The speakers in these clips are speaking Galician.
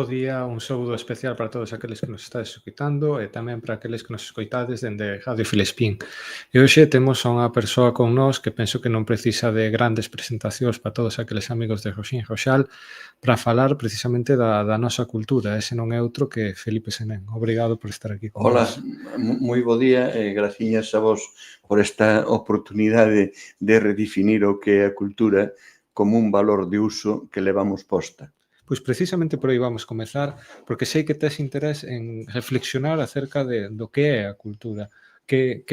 bo día, un saúdo especial para todos aqueles que nos estades escoitando e tamén para aqueles que nos escoitades dende Radio Filespín. E hoxe temos a unha persoa con nós que penso que non precisa de grandes presentacións para todos aqueles amigos de Roxín Roxal para falar precisamente da nosa cultura. Ese non é outro que Felipe Senén. Obrigado por estar aquí con Hola, nós. moi bo día e graciñas a vos por esta oportunidade de redefinir o que é a cultura como un valor de uso que levamos posta. Pois precisamente por aí vamos comezar, porque sei que tes interés en reflexionar acerca do que é a cultura, que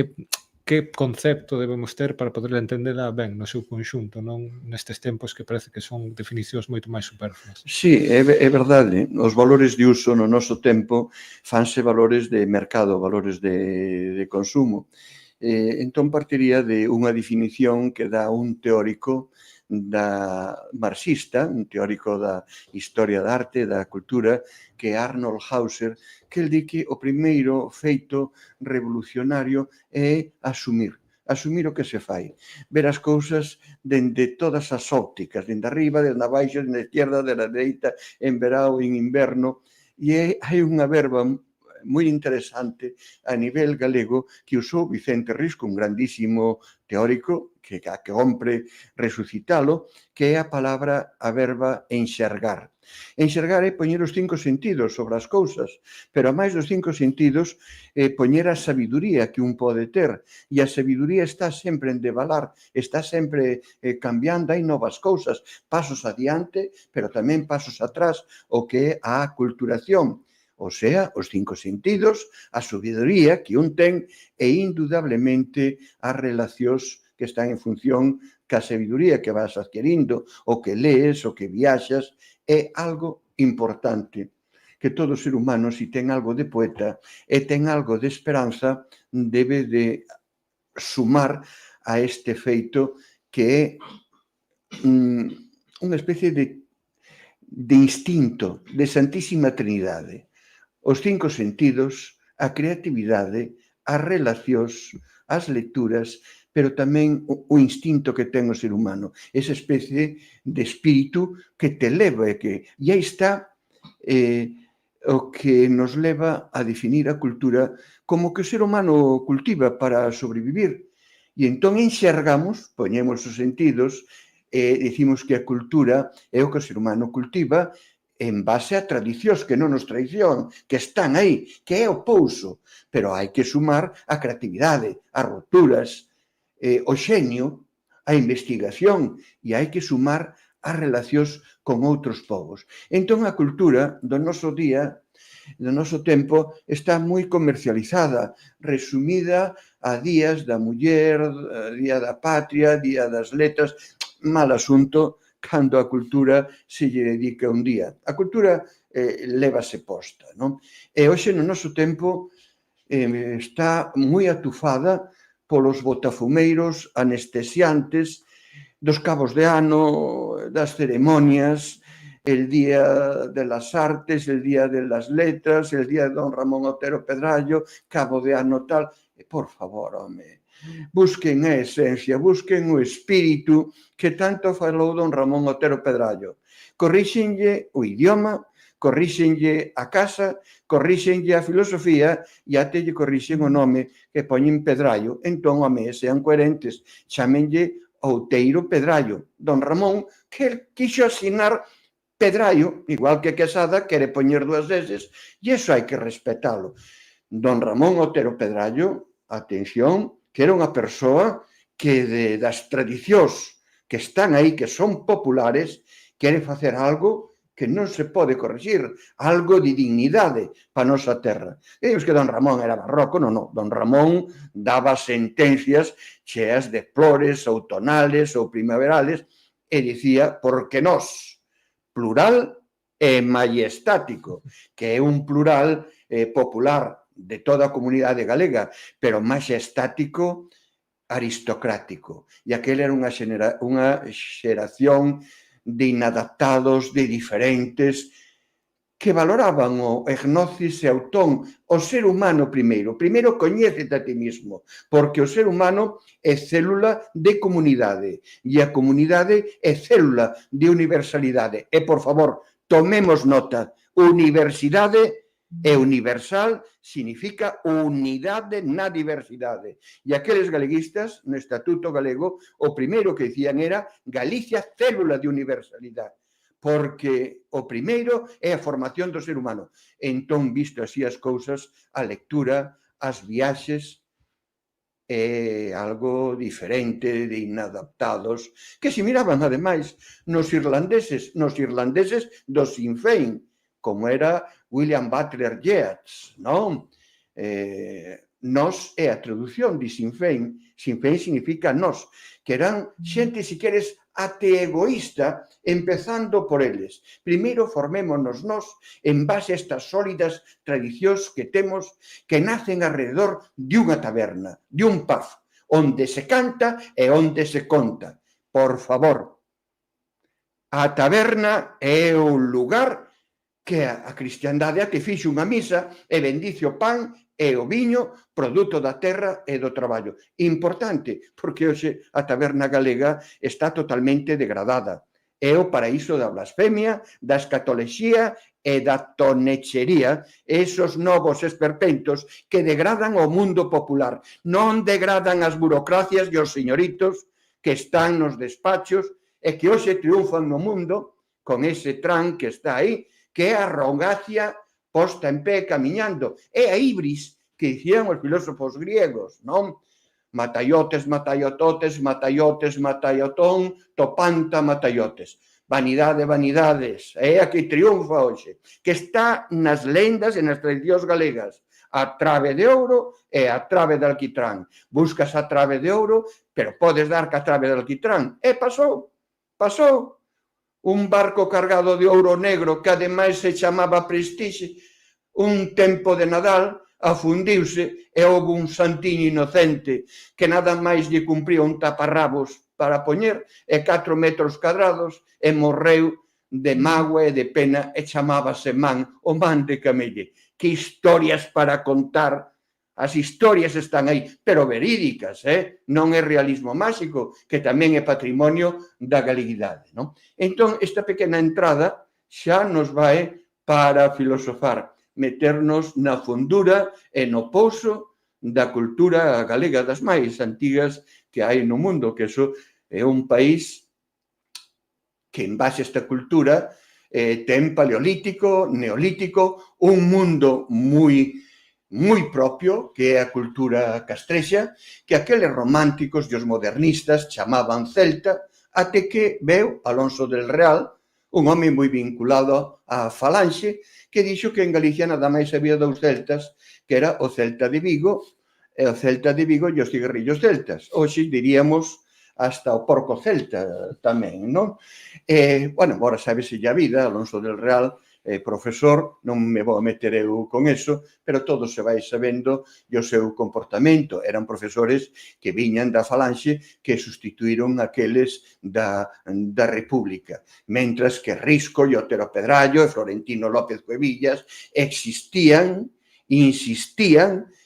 concepto debemos ter para poder entendela ben no seu conxunto, non nestes tempos que parece que son definicións moito máis superfluas. Sí, é verdade. Os valores de uso no noso tempo fanse valores de mercado, valores de consumo. Entón partiría de unha definición que dá un teórico marxista, un teórico da historia da arte, da cultura, que é Arnold Hauser, que el di que o primeiro feito revolucionario é asumir o que se fai, ver as cousas dende todas as ópticas, dende arriba, dende abaixo, dende a esquerda, dende a dereita, en verao, en inverno, e hai unha verba moi interesante a nivel galego que usou Vicente Risco, un grandísimo teórico que compre resucitalo, que é a verba enxergar. Enxergar é poñer os 5 sentidos sobre as cousas, pero a máis dos 5 sentidos poñer a sabiduría que un pode ter, e a sabiduría está sempre en devalar, está sempre cambiando, hai novas cousas, pasos adiante, pero tamén pasos atrás, o que é a aculturación. O sea, os 5 sentidos, a sabiduría que un ten e, indudablemente, as relacións que están en función ca sabiduría que vas adquirindo, o que lees, o que viaxas, é algo importante. Que todo ser humano, se ten algo de poeta e ten algo de esperanza, debe de sumar a este feito que é unha especie de instinto de Santísima Trinidade. Os 5 sentidos, a creatividade, as relacións, as lecturas, pero tamén o instinto que ten o ser humano, esa especie de espírito que te leva e aí está o que nos leva a definir a cultura como que o ser humano cultiva para sobrevivir. E entón enxergamos, poñemos os sentidos e dicimos que a cultura é o que o ser humano cultiva en base a tradicións que non nos traición, que están aí, que é o pouso, pero hai que sumar a creatividade, as rupturas, o xenio, a investigación, e hai que sumar as relacións con outros povos. Entón, a cultura do noso día, do noso tempo, está moi comercializada, resumida a días da muller, día da patria, día das letras, mal asunto, cando a cultura se lle dedica un día. A cultura lévase posta, non? E hoxe no noso tempo está moi atufada polos botafumeiros anestesiantes dos cabos de ano, das ceremonias, el Día de las Artes, el Día de las Letras, el Día de Don Ramón Otero Pedrallo, cabo de ano tal. Por favor, home, busquen a esencia, busquen o espírito que tanto falou don Ramón Otero Pedrallo. Corríxenlle o idioma, corríxenlle a casa, corríxenlle a filosofía e até lle corrixen o nome que poñen Pedrallo. Entón, home, sean coherentes, chámenlle Outeiro Pedrallo. Don Ramón, que quixo asinar Pedrallo, igual que Quesada quere poñer 2 veces, e iso hai que respetalo. Don Ramón Otero Pedrallo, atención, que era unha persoa que das tradicións que están aí, que son populares, quere facer algo que non se pode corrixir, algo de dignidade para a nosa terra. E dios que don Ramón era barroco, non. Don Ramón daba sentencias cheas de flores outonales ou primaverales e dicía, porque nós, plural e maiestático, que é un plural popular de toda a comunidade galega, pero maiestático aristocrático. E aquela era unha xeración de inadaptados, de diferentes, que valoraban o egnosis e autón, o ser humano primeiro. Primeiro coñécete a ti mismo, porque o ser humano é célula de comunidade e a comunidade é célula de universalidade. E, por favor, tomemos nota, Universidade e universal significa unidade na diversidade. E aqueles galeguistas, no Estatuto Galego, o primeiro que dicían era Galicia célula de universalidade, porque o primeiro é a formación do ser humano. Entón, visto así as cousas, a lectura, as viaxes, é algo diferente, de inadaptados, que se miraban, ademais, nos irlandeses do Sinn Féin, como era William Butler Yeats, non? Nós é a traducción de Sinn Féin. Sinn Féin significa nós, que eran xente, se queres, até egoísta, empezando por eles. Primeiro formémonos nós en base a estas sólidas tradicións que temos, que nacen alrededor de unha taberna, de un pub, onde se canta e onde se conta. Por favor, a taberna é un lugar que a cristiandade te fixe unha misa e bendice o pan e o viño, produto da terra e do traballo. Importante, porque hoxe a taberna galega está totalmente degradada. É o paraíso da blasfemia, da escatolexía e da tonechería, esos novos esperpentos que degradan o mundo popular. Non degradan as burocracias e os señoritos que están nos despachos e que hoxe triunfan no mundo con ese tran que está aí, que é a arrogacia posta en pé camiñando. É a ibris que dicían os filósofos griegos, non? Mataiotes, mataiototes, mataiotes, mataiotón, topanta, mataiotes. Vanidade, vanidades. É a que triunfa hoxe, que está nas lendas e nas tradicións galegas. A trave de ouro e a trave de alquitrán. Buscas a trave de ouro, pero podes dar ca trave de alquitrán. E pasou. Un barco cargado de ouro negro que ademais se chamaba Prestige, un tempo de Nadal, afundiuse e houve un santiño inocente que nada máis lle cumpría un taparrabos para poñer e 4 metros cadrados e morreu de mágoa e de pena e chamábase Man, o Man de Camelle. Que historias para contar. As historias están aí, pero verídicas, non é realismo máxico, que tamén é patrimonio da galeguidade, non? Entón, esta pequena entrada xa nos vai para filosofar, meternos na fondura e no pouso da cultura galega, das máis antigas que hai no mundo, que eso é un país que en base a esta cultura ten paleolítico, neolítico, un mundo moi propio, que é a cultura castrexa, que aqueles románticos e os modernistas chamaban celta, até que veu Alonso del Real, un home moi vinculado á falanxe, que dixo que en Galicia nada máis había 2 celtas, que era o Celta de Vigo e o Celta de Vigo e os cigarrillos celtas. Hoxe diríamos hasta o porco celta tamén, non? Bueno, agora sábese a vida, Alonso del Real, profesor, non me vou a meter eu con eso, pero todo se vai sabendo e o seu comportamento. Eran profesores que viñan da falanxe que sustituíron aqueles da República, mentras que Risco e Otero Pedrallo e Florentino López Cuevillas insistían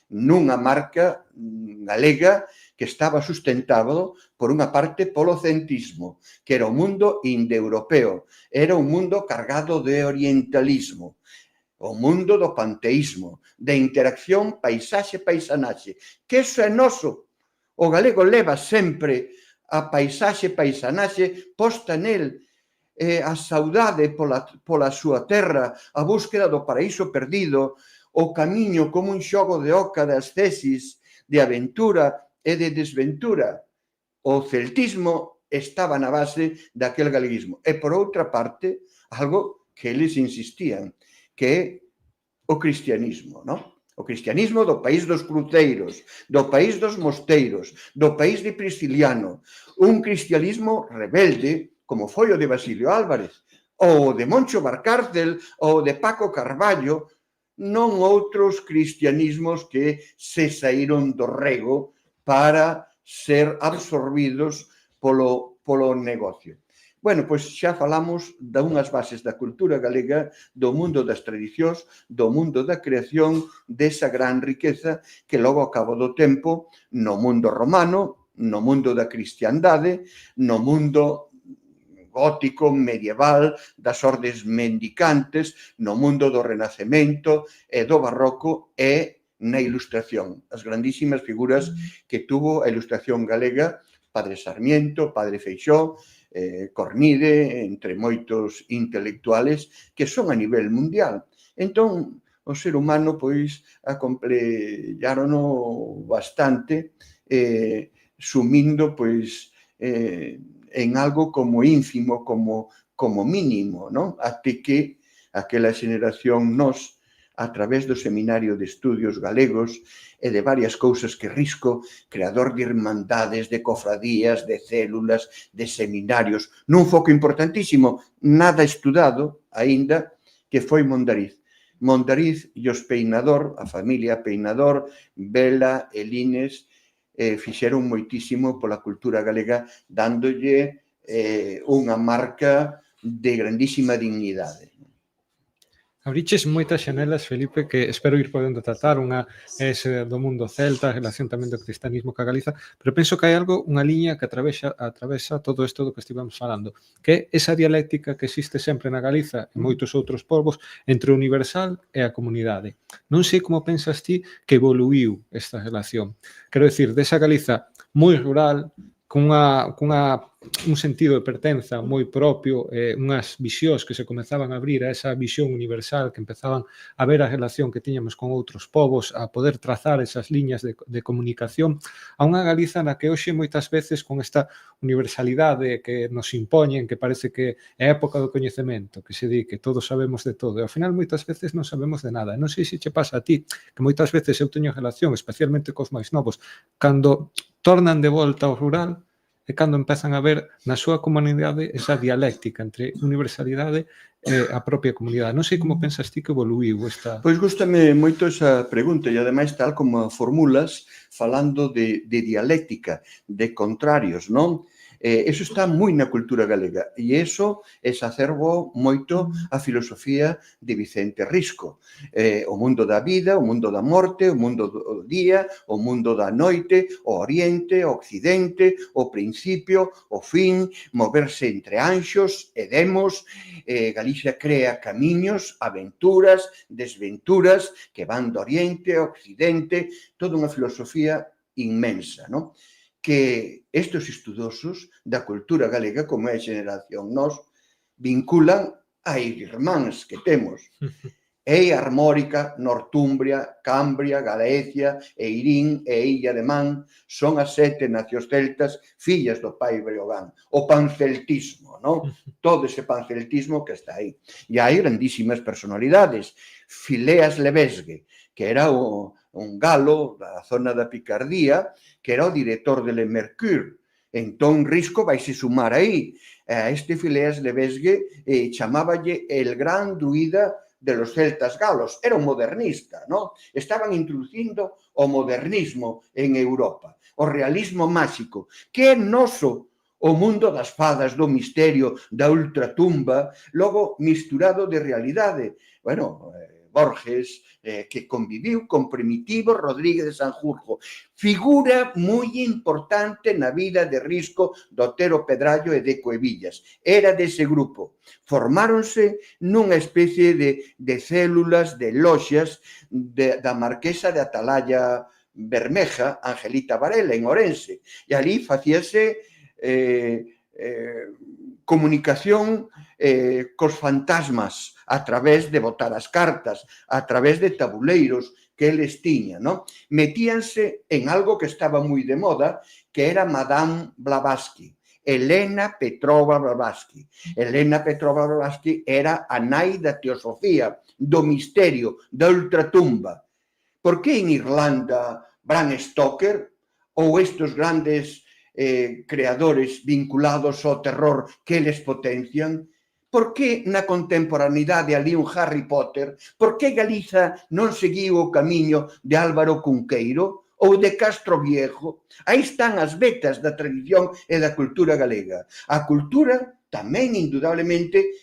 nunha marca galega que estaba sustentado por unha parte polo centrismo, que era o mundo indoeuropeo, era un mundo cargado de orientalismo, o mundo do panteísmo, de interacción paisaxe-paisanaxe, que eso é noso. O galego leva sempre a paisaxe-paisanaxe posta nel, a saudade pola súa terra, a búsqueda do paraíso perdido, o camiño como un xogo de oca das tesis, de aventura e de desventura. O celtismo estaba na base daquel galeguismo. E, por outra parte, algo que eles insistían, que é o cristianismo, non? O cristianismo do país dos cruceiros, do país dos mosteiros, do país de Prisciliano. Un cristianismo rebelde, como foi o de Basilio Álvarez, ou de Moncho Barcárcel, ou de Paco Carballo, non outros cristianismos que se saíron do rego para ser absorbidos polo negocio. Bueno, pois xa falamos de unhas bases da cultura galega, do mundo das tradicións, do mundo da creación, desa gran riqueza que logo ao cabo do tempo, no mundo romano, no mundo da cristiandade, no mundo gótico, medieval, das ordes mendicantes, no mundo do Renacemento e do Barroco e na Ilustración. As grandísimas figuras que tuvo a Ilustración galega, Padre Sarmiento, Padre Feixóo, Cornide, entre moitos intelectuales que son a nivel mundial. Entón, o ser humano, pois, acomplellarono bastante, sumindo, pois, en algo como ínfimo, como mínimo, non? Até que aquela xeneración nos, a través do Seminario de Estudios Galegos e de varias cousas que Risco, creador de irmandades, de cofradías, de células, de seminarios, nun foco importantísimo, nada estudado aínda, que foi Mondariz. Mondariz e os Peinador, a familia Peinador, Vela e Lines, fixeron moitísimo pola cultura galega, dándolle unha marca de grandísima dignidade. Abriches moitas xanelas, Felipe, que espero ir podendo tratar. Unha é ese do mundo celta, a relación tamén do cristianismo ca Galiza, pero penso que hai algo, unha liña que atravesa todo isto do que estivemos falando, que é esa dialéctica que existe sempre na Galiza e moitos outros povos entre o universal e a comunidade. Non sei como pensas ti que evoluiu esta relación. Quero dicir, desa Galiza moi rural, un sentido de pertenza moi propio, unhas visións que se comezaban a abrir a esa visión universal, que empezaban a ver a relación que tiñamos con outros povos, a poder trazar esas liñas de comunicación, a unha Galiza na que hoxe moitas veces con esta universalidade que nos impoñen, que parece que é a época do coñecemento, que se di que todos sabemos de todo, e ao final moitas veces non sabemos de nada. Non sei se che pasa a ti, que moitas veces eu teño relación, especialmente cos máis novos, cando tornan de volta ao rural e cando empezan a ver na súa comunidade esa dialéctica entre universalidade e a propia comunidade. Non sei como pensas ti que evoluiu esta... Pois gústame moito esa pregunta e ademais tal como a formulas falando de dialéctica, de contrarios, non? Eso está moi na cultura galega e eso exacerbo moito a filosofía de Vicente Risco. O mundo da vida, o mundo da morte, o mundo do día, o mundo da noite, o oriente, o occidente, o principio, o fin, moverse entre anxos e demos. Galicia crea camiños, aventuras, desventuras que van do oriente ao occidente, toda unha filosofía inmensa, non? Que estes estudosos da cultura galega, como é a xeneración nos, vinculan a irmáns que temos. Ei Armórica, Nortúmbria, Cambria, Galicia, Eirín e Illa de Man son as 7 nacións celtas fillas do pai Breogán. O panceltismo, non? Todo ese panceltismo que está aí. E hai grandísimas personalidades. Fileas Lebesgue, que era un galo da zona da Picardía, que era o director de Le Mercure. Entón, Risco vaise sumar aí. A este Fileas Lebesgue chamáballe el gran druida de los celtas galos. Era un modernista, non? Estaban introducindo o modernismo en Europa, o realismo máxico, que é noso, o mundo das fadas, do misterio, da ultratumba, logo misturado de realidade. Bueno, Borges, que conviviu con Primitivo Rodríguez de Sanjurjo, figura moi importante na vida de Risco, do Otero Pedrallo e de Coevillas. Era dese grupo. Formáronse nunha especie de células, de loxas da marquesa de Atalaya Bermeja, Angelita Varela, en Ourense. E ali facíase comunicación cos fantasmas a través de botar as cartas, a través de tabuleiros que eles tiñan, non? Metíanse en algo que estaba moi de moda, que era Madame Blavatsky, Elena Petrova Blavatsky. Elena Petrova Blavatsky era a nai da teosofía, do misterio, da ultratumba. Por que en Irlanda Bram Stoker ou estes grandes creadores vinculados ao terror que eles potencian? Por que na contemporaneidade ali un Harry Potter? Por que Galiza non seguiu o camiño de Álvaro Cunqueiro ou de Castro Viejo? Aí están as vetas da tradición e da cultura galega. A cultura tamén, indudablemente,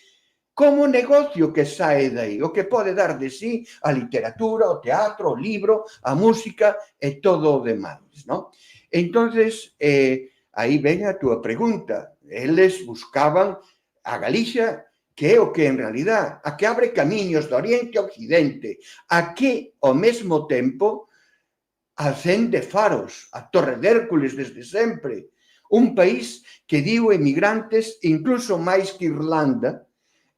como negocio que sae dai, o que pode dar de sí a literatura, o teatro, o libro, a música e todo o demais, non? Entonces, aí ven a túa pregunta. Eles buscaban A Galicia, que é o que en realidad, a que abre camiños do Oriente a Occidente, a que, ao mesmo tempo, acende faros, a Torre de Hércules desde sempre, un país que diu emigrantes incluso máis que Irlanda,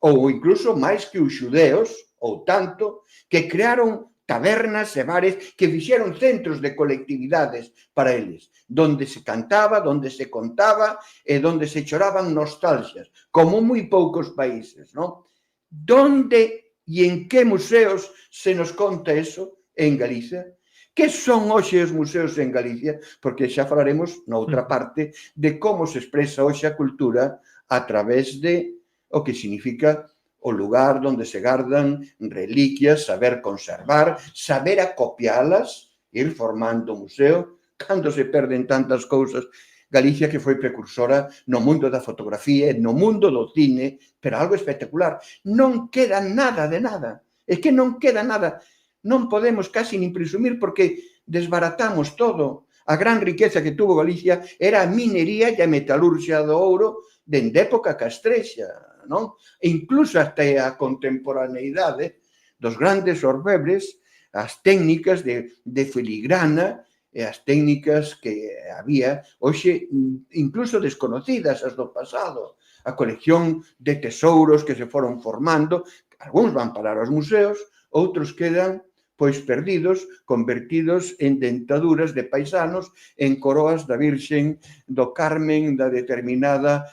ou incluso máis que os xudeos, ou tanto, que crearon tabernas e bares que fixeron centros de colectividades para eles, donde se cantaba, donde se contaba e donde se choraban nostalgias, como moi poucos países, non? Donde e en que museos se nos conta eso? En Galicia. Que son hoxe os museos en Galicia? Porque xa falaremos noutra parte de como se expresa hoxe a cultura a través de o que significa o lugar onde se gardan reliquias, saber conservar, saber acopialas, ir formando o museo, cando se perden tantas cousas. Galicia que foi precursora no mundo da fotografía, no mundo do cine, pero algo espectacular. Non queda nada de nada. É que non queda nada. Non podemos casi nin presumir porque desbaratamos todo. A gran riqueza que tuvo Galicia era a minería e a metalurgia do ouro dende época castrexa, non? E incluso hasta a contemporaneidade dos grandes orfebres, as técnicas de filigrana e as técnicas que había, hoxe incluso desconocidas as do pasado, a colección de tesouros que se foron formando, algúns van parar aos museos, outros quedan pois perdidos, convertidos en dentaduras de paisanos, en coroas da Virxen do Carmen da determinada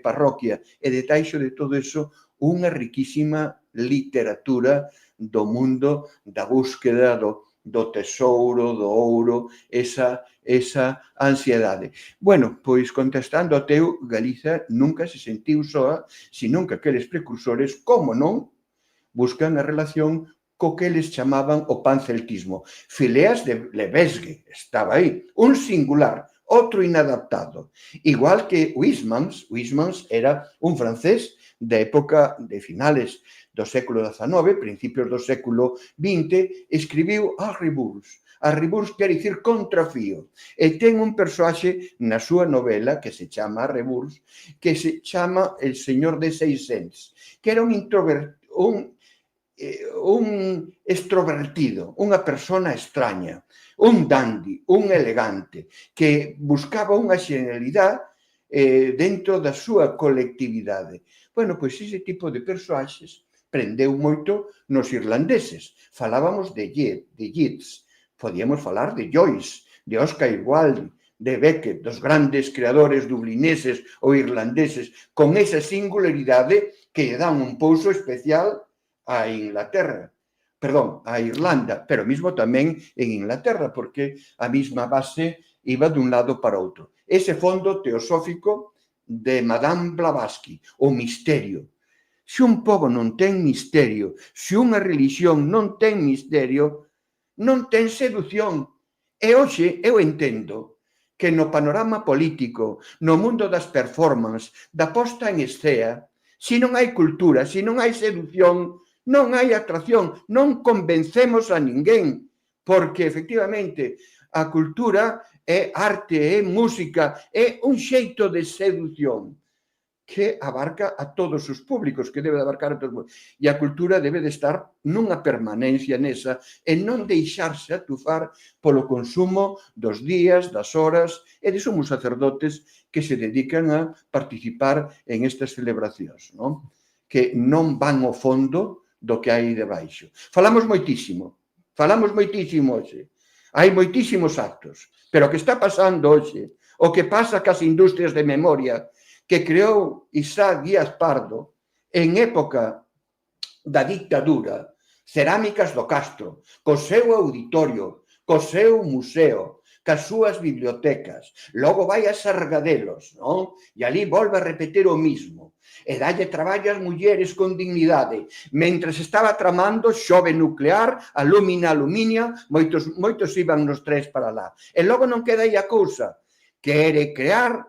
parroquia. E detaixo de todo eso, unha riquísima literatura do mundo da búsqueda do tesouro, do ouro, esa ansiedade. Bueno, pois contestando ao teu, Galiza nunca se sentiu soa, senón que aqueles precursores, como non, buscan a relación co que eles chamaban o panceltismo. Phileas de Lebesgue estaba aí, un singular, outro inadaptado. Igual que Huysmans era un francés da época de finales do século XIX, principios do século XX, escribiu a Rebours. A Rebours quer dicir contrafío. E ten un persoaxe na súa novela que se chama Rebours, que se chama El señor de Seixens, que era un extrovertido, unha persona extraña, un dandy, un elegante, que buscaba unha xenialidade dentro da súa colectividade. Bueno, pois ese tipo de persoaxes prendeu moito nos irlandeses. Falábamos de Yeats, podíamos falar de Joyce, de Oscar Wilde, de Beckett, dos grandes creadores dublineses ou irlandeses, con esa singularidade que lle dan un pouso especial a Inglaterra, a Irlanda, pero mesmo tamén en Inglaterra, porque a mesma base iba dun lado para outro. Ese fondo teosófico de Madame Blavatsky, o misterio. Se un pobo non ten misterio, se unha religión non ten misterio, non ten seducción. E hoxe eu entendo que no panorama político, no mundo das performances, da posta en escena, se non hai cultura, se non hai seducción, non hai atracción, non convencemos a ninguén, porque efectivamente a cultura é arte, é música, é un xeito de seducción que abarca a todos os públicos, que debe abarcar a todos os públicos. E a cultura debe de estar nunha permanencia nesa e non deixarse atufar polo consumo dos días, das horas e de somos sacerdotes que se dedican a participar en estas celebracións, non? Que non van ao fondo do que hai debaixo. Falamos moitísimo hoxe. Hai moitísimos actos, pero o que está pasando hoxe, o que pasa cas industrias de memoria que creou Isaac Díaz Pardo en época da dictadura, Cerámicas do Castro, co seu auditorio, co seu museo, cas súas bibliotecas, logo vai a Sargadelos, non? E ali volve a repetir o mismo. E dalle traballo ás mulleres con dignidade. Mentres estaba tramando xove nuclear, alumina, moitos iban nos tres para lá. E logo non queda aí a cousa. Quere crear,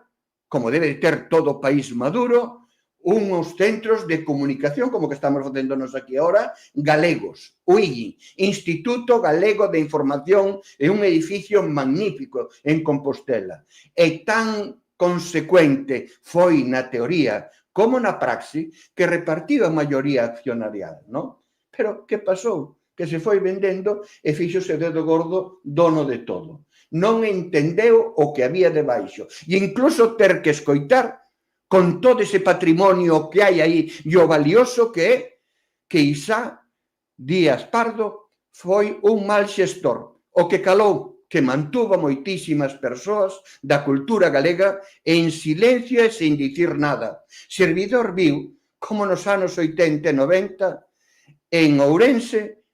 como debe ter todo o país maduro, uns centros de comunicación, como que estamos facéndonos aquí agora, galegos, o IGI, Instituto Galego de Información, é un edificio magnífico en Compostela. E tan consecuente foi na teoría como na praxe, que repartiu a maioría accionarial, non? Pero que pasou? Que se foi vendendo e fíxose o dedo gordo dono de todo. Non entendeu o que había debaixo. E incluso ter que escoitar con todo ese patrimonio que hai aí e o valioso que é que Isá Díaz Pardo foi un mal xestor. O que calou, que mantuvo moitísimas persoas da cultura galega en silencio e sen dicir nada. Servidor viu como nos anos 80 e 90 en Ourense,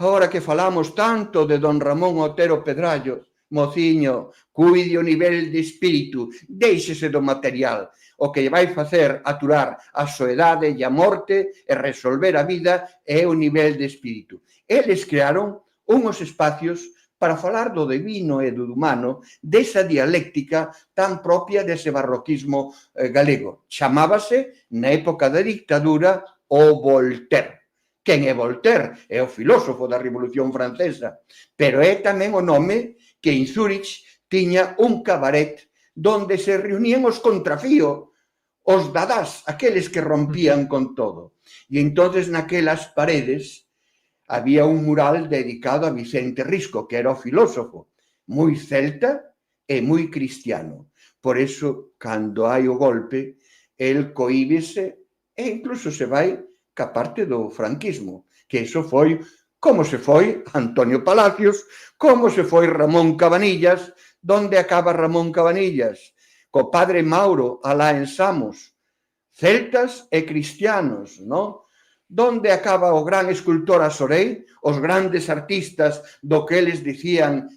agora que falamos tanto de don Ramón Otero Pedrallo, mociño, cuide o nivel de espírito, déixese do material, o que vai facer aturar a soedade e a morte e resolver a vida é o nivel de espírito. Eles crearon unhos espacios para falar do divino e do humano, desa dialéctica tan propia dese barroquismo galego. Chamábase, na época da dictadura, o Voltaire. Quen é Voltaire? É o filósofo da Revolución Francesa, pero é tamén o nome que en Zúrich tiña un cabaret donde se reunían os contrafío, os dadás, aqueles que rompían con todo. E entonces naquelas paredes había un mural dedicado a Vicente Risco, que era o filósofo, moi celta e moi cristiano. Por eso, cando hai o golpe, el cohíbese e incluso se vai ca parte do franquismo, que iso foi como se foi Antonio Palacios, como se foi Ramón Cabanillas. Donde acaba Ramón Cabanillas? Co padre Mauro alá en Samos, celtas e cristianos, non? Donde acaba o gran escultor Asorei, os grandes artistas do que eles dicían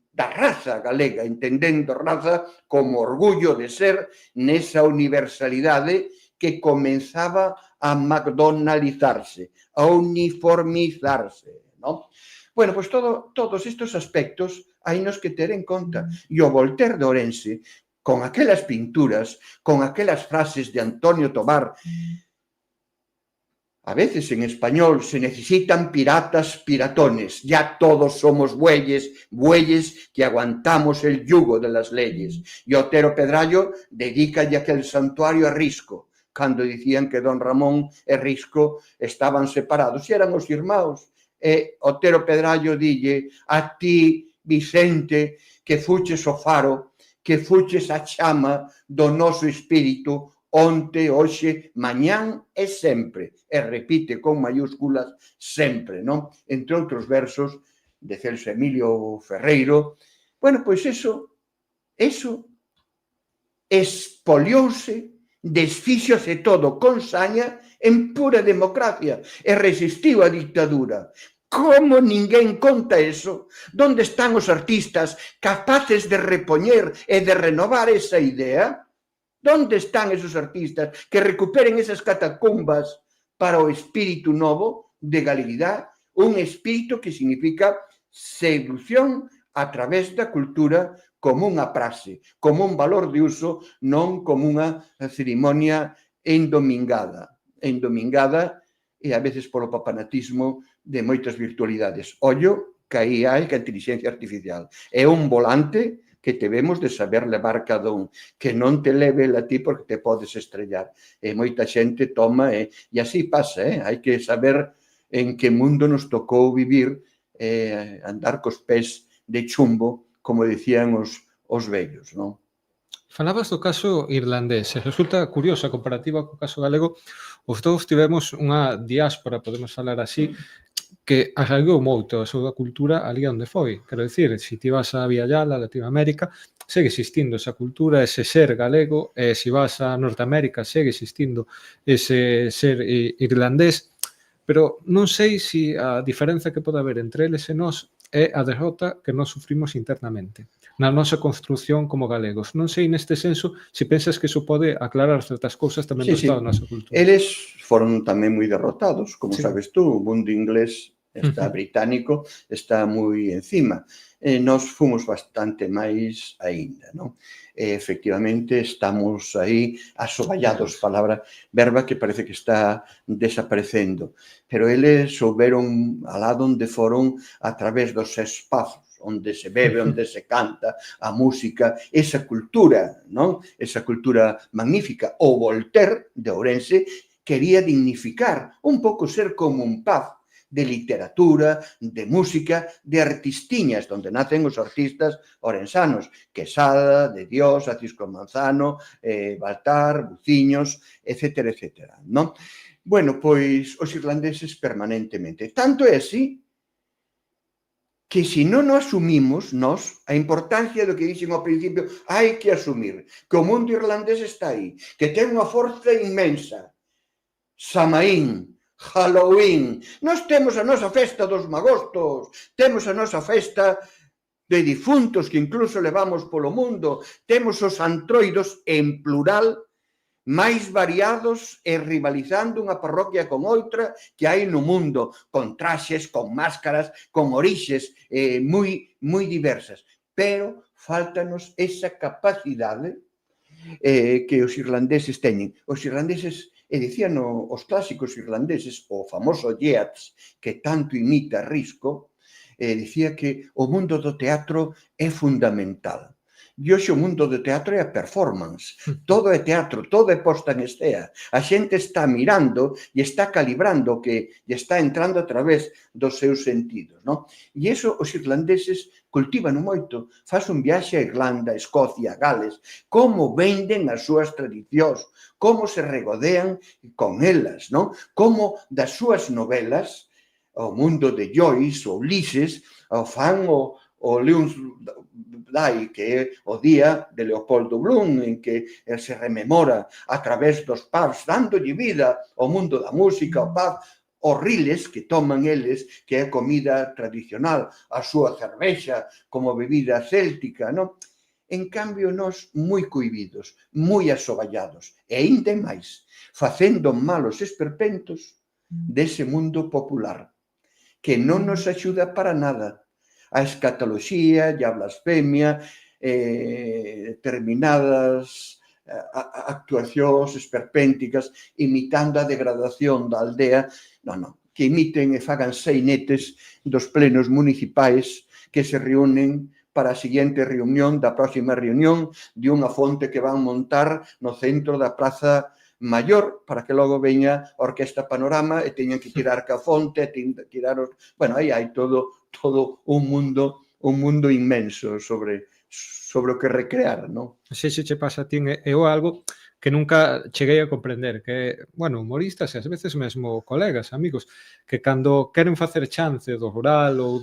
da raza galega, entendendo raza como orgullo de ser nesa universalidade que comenzaba a macdonalizarse, a uniformizarse, non? Bueno, pois todos estes aspectos hai nos que ter en conta. E o Voltaire de Ourense, con aquelas pinturas, con aquelas frases de Antonio Tobar, a veces en español se necesitan piratas piratones, ya todos somos bueyes, bueyes que aguantamos el yugo de las leyes. E Otero Pedrallo dedica aquel santuario a Risco, cando dicían que don Ramón e Risco estaban separados, e eran os irmãos. E Otero Pedrallo dille a ti, Vicente, que fuches o faro, que fuches a chama do noso espírito, onte, hoxe, mañán e sempre. E repite con mayúsculas sempre, non? Entre outros versos de Celso Emilio Ferreiro. Bueno, pois eso espoliouse, desfíxose todo con saña en pura democracia e resistiu a dictadura. Como ninguén conta eso? Donde están os artistas capaces de repoñer e de renovar esa idea? Donde están esos artistas que recuperen esas catacumbas para o espírito novo de galeguidade? Un espírito que significa seducción a través da cultura como unha praxe, como un valor de uso, non como unha cerimonia endomingada e a veces polo papanatismo de moitas virtualidades. Ollo que aí hai que a inteligencia artificial é un volante que debemos de saber levar cada un, que non te leve a ti porque te podes estrellar. E moita xente toma, e así pasa, hai que saber en que mundo nos tocou vivir, andar cos pés de chumbo, como decían os vellos, non? Falabas do caso irlandés, e resulta curiosa a comparativa co caso galego. Os dous tivemos unha diáspora, podemos falar así, que arraigou moito a súa cultura ali onde foi. Quero dicir, se ti vas a Viallala, a Latinoamérica, segue existindo esa cultura, ese ser galego, e se vas a Norteamérica, segue existindo ese ser irlandés, pero non sei se a diferenza que pode haber entre eles e nós é a derrota que nós sufrimos internamente na nosa construción como galegos. Non sei neste senso se pensas que iso pode aclarar certas cousas tamén do estado da nosa cultura. Eles foron tamén moi derrotados, como sabes tú, o mundo inglés está británico, está moi encima. Nós fomos bastante máis aínda, non? Efectivamente, estamos aí asoballados, verba que parece que está desaparecendo. Pero eles souberon alá onde foron a través dos espazos, onde se bebe, onde se canta, a música, esa cultura, non? Esa cultura magnífica. O Voltaire, de Ourense, quería dignificar, un pouco ser como un pub de literatura, de música, de artistiñas, onde nacen os artistas orensanos, Quesada, de Dios, Acisco Manzano, Baltar, Buciños, etcétera, etcétera, non? Bueno, pois os irlandeses permanentemente. Tanto é así que se non o asumimos nós, a importancia do que dixen ao principio, hai que asumir que o mundo irlandés está aí, que ten unha forza inmensa. Samaín, Halloween, nós temos a nosa festa dos magostos, temos a nosa festa de difuntos que incluso levamos polo mundo, temos os antroidos en plural, máis variados e rivalizando unha parroquia con outra que hai no mundo, con traxes, con máscaras, con orixes moi diversas. Pero faltanos esa capacidade que os irlandeses teñen. Os irlandeses, e dicían os clásicos irlandeses, o famoso Yeats, que tanto imita Risco, dicía que o mundo do teatro é fundamental. E hoxe o mundo do teatro é a performance. Todo é teatro, todo é posta en escena. A xente está mirando e está calibrando o que está entrando a través dos seus sentidos, non? E iso os irlandeses cultivan moito. Faz un viaxe a Irlanda, a Escocia, a Gales, como venden as súas tradicións, como se regodean con elas, non? Como das súas novelas, o mundo de Joyce, o Ulises, o fan o Leons Day, que é o día de Leopoldo Bloom, en que se rememora a través dos pubs, dándolle vida ao mundo da música, ao pub, os riles que toman eles, que é comida tradicional, a súa cervexa como bebida céltica, non? En cambio, nós moi cohibidos, moi asoballados, e ainda máis, facendo malos esperpentos dese mundo popular, que non nos axuda para nada. A escatoloxía e a blasfemia, determinadas actuacións esperpénticas, imitando a degradación da aldea, non, que imiten e fagan seinetes dos plenos municipais que se reúnen para a seguinte reunión da próxima reunión de unha fonte que van montar no centro da Praza Maior, para que logo veña a Orquesta Panorama e teñan que tirar ca fonte, tirar os... Bueno, aí hai todo un mundo inmenso sobre o que recrear, non? Si che pasa a ti, eu algo que nunca cheguei a comprender, que, bueno, humoristas e ás veces mesmo colegas, amigos, que cando queren facer chance do rural ou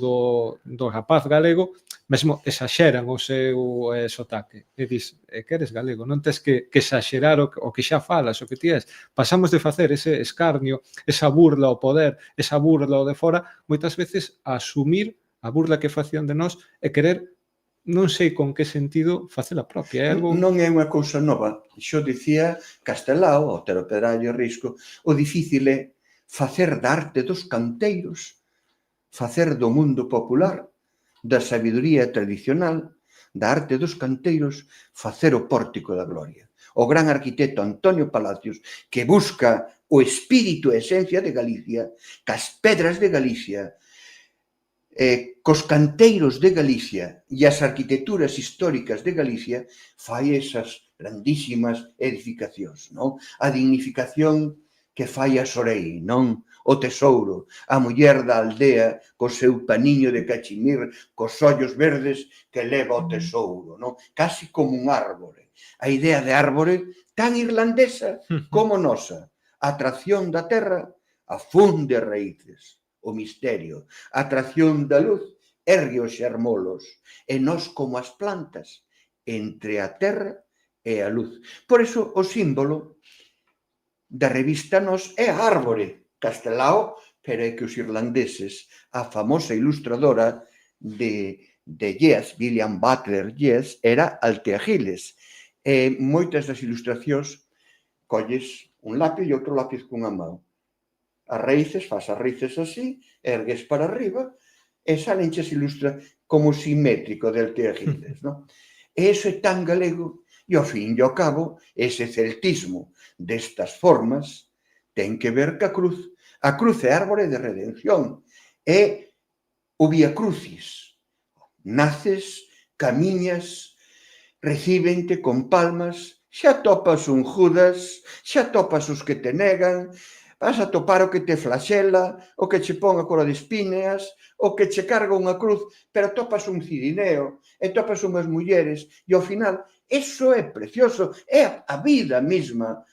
do rapaz galego, mesmo exaxeran o seu sotaque. E dis, que eres galego, non tes que exaxerar o que xa falas, o que ti és. Pasamos de facer ese escarnio, esa burla ao poder, esa burla ao de fora, moitas veces a asumir a burla que facían de nós e querer, non sei con que sentido, facela propia. É algo... Non é unha cousa nova. Xo dicía Castelao, Otero Pedrallo, Risco, o difícil é facer da arte dos canteiros, facer do mundo popular, da sabiduría tradicional, da arte dos canteiros, facer o pórtico da gloria. O gran arquitecto Antonio Palacios, que busca o espírito e esencia de Galicia, cas pedras de Galicia, cos canteiros de Galicia e as arquitecturas históricas de Galicia, fai esas grandísimas edificacións, non? A dignificación que fai a Sorei, non? O tesouro, a muller da aldea co seu paniño de cachimir, cos ollos verdes que leva o tesouro, non? Casi como un árbore. A idea de árbore tan irlandesa como nosa. A atracción da terra afunde raíces. O misterio, a atracción da luz, ergue os xermolos, e nós como as plantas, entre a terra e a luz. Por iso, o símbolo da revista Nós é a árbore. Castelao, pero é que os irlandeses, a famosa ilustradora de Yeats, William Butler Yeats, era Alteagiles. E moitas das ilustracións colles un lápiz e outro lápiz cunha mão. as raíces, faz as raíces así, ergues para arriba, e salenches ilustra como simétrico del teagiles, non? E iso é tan galego, e ao fin e ao cabo, ese celtismo destas formas ten que ver ca cruz. A cruz é árbore de redención, é o Vía Crucis. Naces, camiñas, recíbente con palmas, xa topas un Judas, xa topas os que te negan, vas a topar o que te flaxela, o que che pon a coroa de espíneas, o que che carga unha cruz, pero topas un cirineo, e topas unhas mulleres, e ao final, eso é precioso, é a vida mesma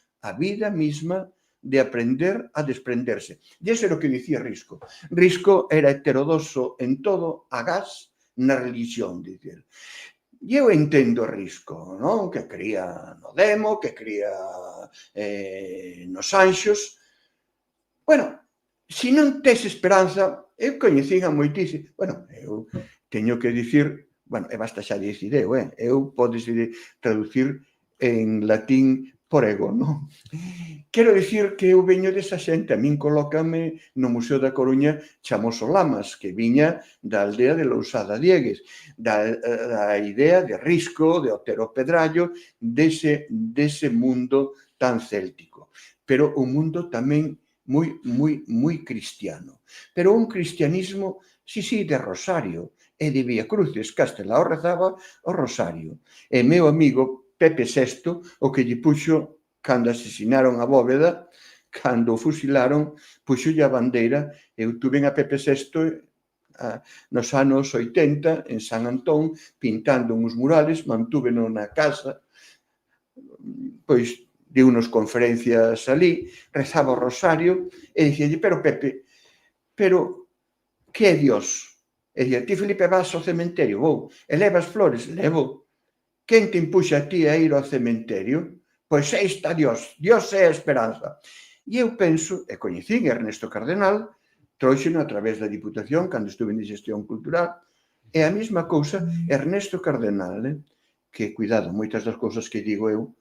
de aprender a desprenderse. E iso era o que dicía Risco. Risco era heterodoxo en todo, agás na religión, dicir. E eu entendo Risco, non? Que cría no demo, que cría nos anxos. Bueno, se non tes esperanza, eu coñecín a moitísimo. Bueno, eu teño que dicir, bueno, e basta xa dicir eu podes traducir en latín por ego, non? Quero dicir que eu veño desa xente, a min colócame no Museo da Coruña Chamoso Lamas, que viña da aldea de Lousada Diegues, da idea de Risco, de Otero Pedrallo, dese mundo tan céltico. Pero un mundo tamén moi cristiano. Pero un cristianismo, sí, de rosario, e de Vía Crucis. Castelao rezaba o rosario. E meu amigo Pepe VI, o que lle puxo, cando asesinaron a Bóveda, cando o fusilaron, puxolle a bandeira. Eu tuve a Pepe VI nos anos 80, en San Antón, pintando uns murales, mantúveno na casa, pois de unas conferencias ali, rezaba o rosario, e dicíalle, pero Pepe, pero que é Dios? E dicía, ti, Felipe, vas ao cementerio? Vou. E levas flores? Levo. Quen te impuxa a ti a ir ao cementerio? Pois aí está Dios. Dios é a esperanza. E eu penso, e coñecín Ernesto Cardenal, trouxeno a través da Diputación, cando estuve en Xestión Cultural, e a mesma cousa, Ernesto Cardenal, que, cuidado, moitas das cousas que digo eu,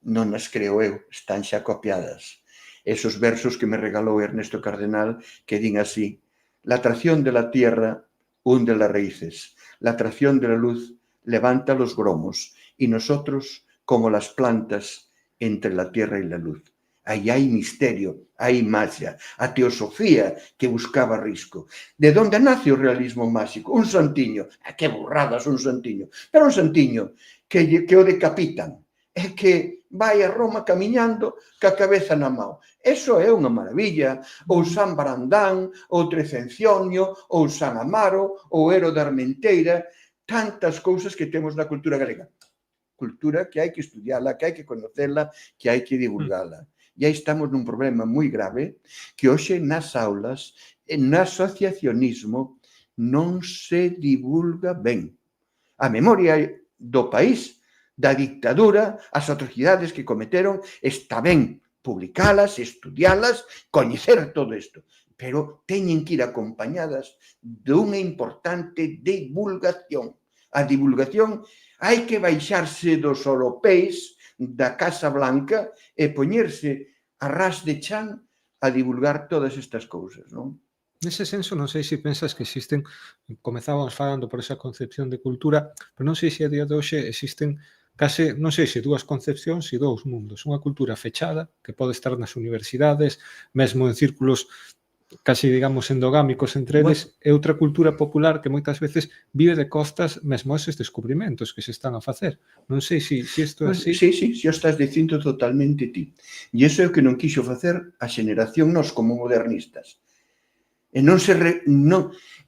non as creo eu, están xa copiadas. Esos versos que me regalou Ernesto Cardenal, que din así, la atracción de la tierra hunde las raíces, la atracción de la luz levanta los gromos, y nosotros, como las plantas, entre la tierra y la luz. Aí hai misterio, hai magia, a teosofía que buscaba Risco. De onde nace o realismo máxico? Un santiño, que burradas un santiño, pero un santiño que o decapitan, é que vai a Roma camiñando ca cabeza na mão. Eso é unha maravilla. Ou San Brandán, ou Trecencionio, ou San Amaro, ou Ero da Armenteira, tantas cousas que temos na cultura galega. Cultura que hai que estudiala, que hai que conocela, que hai que divulgala. E aí estamos nun problema moi grave que hoxe nas aulas, no asociacionismo, non se divulga ben. A memoria do país, da dictadura, as atrocidades que cometeron, está ben publicalas, estudialas, coñecer todo isto. Pero teñen que ir acompañadas dunha importante divulgación. A divulgación hai que baixarse dos europeis da Casa Blanca e poñerse a ras de chan a divulgar todas estas cousas, non? Nese senso, non sei se pensas que existen, comezábamos falando por esa concepción de cultura, pero non sei se a día de hoxe existen case, non sei se dúas concepcións e dous mundos. Unha cultura fechada, que pode estar nas universidades, mesmo en círculos casi, digamos, endogámicos entre eles, e outra cultura popular que moitas veces vive de costas mesmo eses descubrimentos que se están a facer. Non sei se isto é así. Sí, xa estás dicindo totalmente ti. E iso é o que non quixo facer a xeneración nós como modernistas. E non se...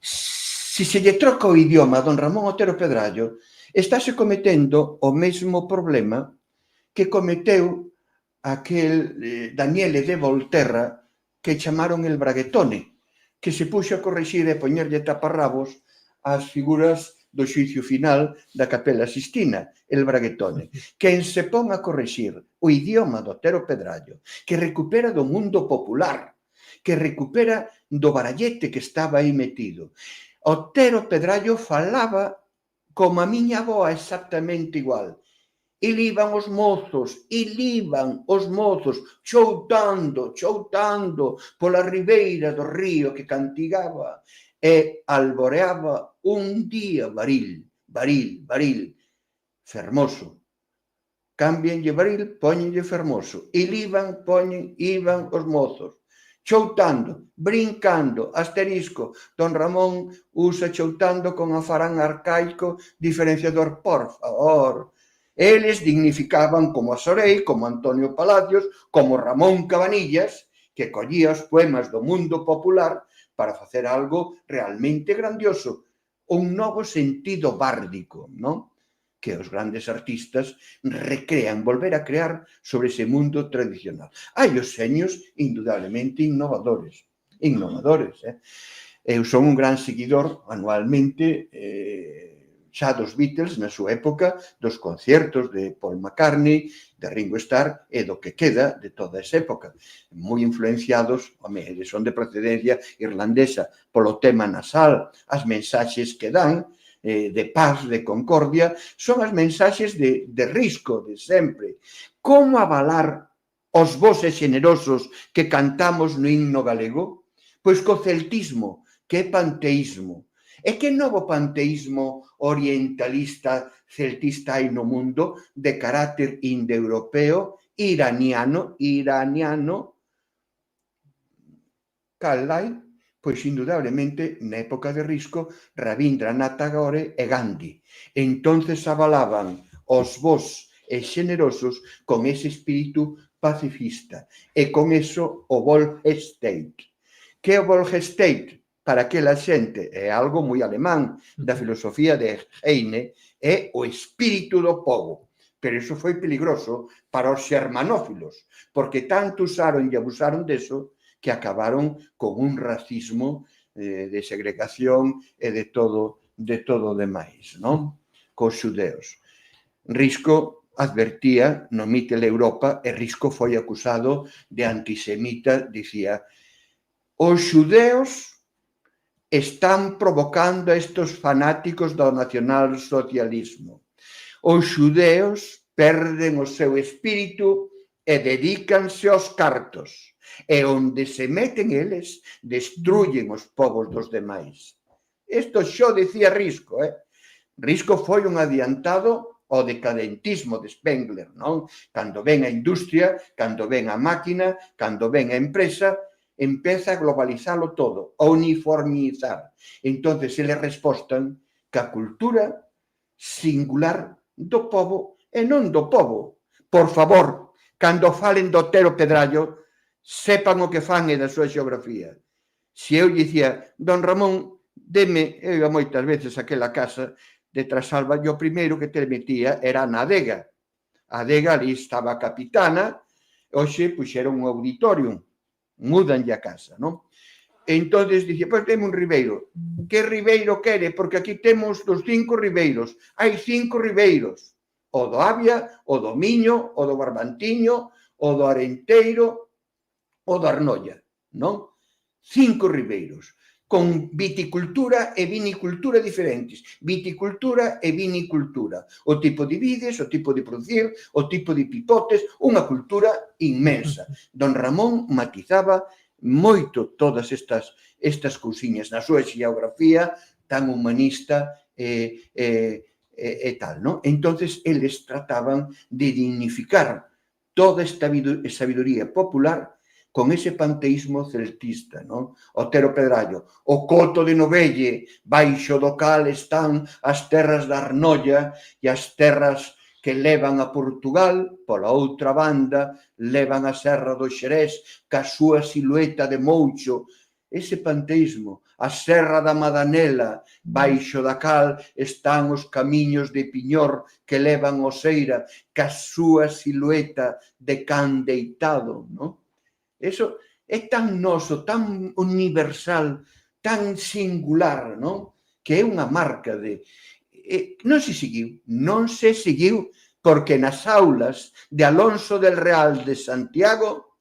Se lle troca o idioma a don Ramón Otero Pedrallo, estáse cometendo o mesmo problema que cometeu aquel Daniele de Volterra que chamaron el braguetone, que se puxo a corrixir e poñerlle taparrabos ás figuras do xuicio final da Capela Sistina, el braguetone. Quen se pon a corrixir o idioma do Otero Pedrallo, que recupera do mundo popular, que recupera do barallete que estaba aí metido. Otero Pedrallo falaba como a miña avoa exactamente igual. E liban os mozos, choutando pola ribeira do río que cantigaba, e alboreaba un día baril, fermoso. Cámbianlle baril, póñenlle fermoso. E iban os mozos, choutando, brincando, asterisco. Don Ramón usa choutando con afarán arcaico diferenciador, por favor. Eles dignificaban como a Sorei, como Antonio Palacios, como Ramón Cabanillas, que collía os poemas do mundo popular para facer algo realmente grandioso. Un novo sentido bárdico, non? Que os grandes artistas recrean, volver a crear sobre ese mundo tradicional. Hai os xenios indudablemente innovadores. Eu son un gran seguidor anualmente xa dos Beatles na súa época, dos concertos de Paul McCartney, de Ringo Starr e do que queda de toda esa época. Moi influenciados, eles son de procedencia irlandesa, polo tema nasal, as mensaxes que dan, de paz, de concordia, son as mensaxes de Risco, de sempre. Como avalar os voces xenerosos que cantamos no himno galego? Pois co celtismo, que é panteísmo. E que novo panteísmo orientalista celtista hai no mundo de carácter indoeuropeo, iraniano, cal hai? Pois indudablemente na época de Risco, Rabindranath Tagore e Gandhi. Entonces avalaban os bos e xenerosos con ese espírito pacifista e con eso o Volksstaat. Que é o Volksstaat? Para aquela xente, é algo moi alemán da filosofía de Heine, é o espírito do pobo. Pero iso foi peligroso para os xermanófilos, porque tanto usaron e abusaron deso que acabaron con un racismo de segregación e de todo o demais, non? Cos xudeos. Risco advertía no Mittel Europa, e Risco foi acusado de antisemita, dicía: os xudeos están provocando a estos fanáticos do nacionalsocialismo. Os xudeos perden o seu espírito e dedícanse aos cartos. E onde se meten eles, destruyen os povos dos demais. Isto xo dicía Risco, Risco foi un adiantado ao decadentismo de Spengler, non? Cando ven a industria, cando ven a máquina, cando ven a empresa, empeza a globalizalo todo, a uniformizar. Entonces, eles respostan que a cultura singular do povo e non do povo. Por favor, cando falen do Otero Pedrallo, sepan o que fan e da súa xeografía. Se eu dicía, don Ramón, deme, eu iba moitas veces aquela casa de Trasalba, e o primeiro que te metía era na adega. A adega ali estaba a capitana, hoxe puxeron un auditorium, mudanlle a casa, non? E entón dicía, pois deme un ribeiro. Que ribeiro quere? Porque aquí temos dos 5 ribeiros. Hai 5 ribeiros. O do Avia, o do Miño, o do Barbantiño, o do Arenteiro, o do Arnolla, non? 5 ribeiros, con viticultura e vinicultura diferentes. Viticultura e vinicultura. O tipo de vides, o tipo de producir, o tipo de pipotes, unha cultura inmensa. Don Ramón matizaba moito todas estas cousiñas na súa xeografía tan humanista e tal, non? Entonces, eles trataban de dignificar toda esta sabiduría popular con ese panteísmo celtista, non? Otero Pedrallo, o coto de Novelle, baixo do cal están as terras da Arnolla e as terras que levan a Portugal, pola outra banda, levan a Serra do Xerés, ca súa silueta de moucho, ese panteísmo, a Serra da Madanela, baixo da cal están os camiños de Piñor que levan ao Seira, ca súa silueta de can deitado, non? Eso é tan noso, tan universal, tan singular, non? Que é unha marca de... Non se seguiu porque nas aulas de Alonso del Real de Santiago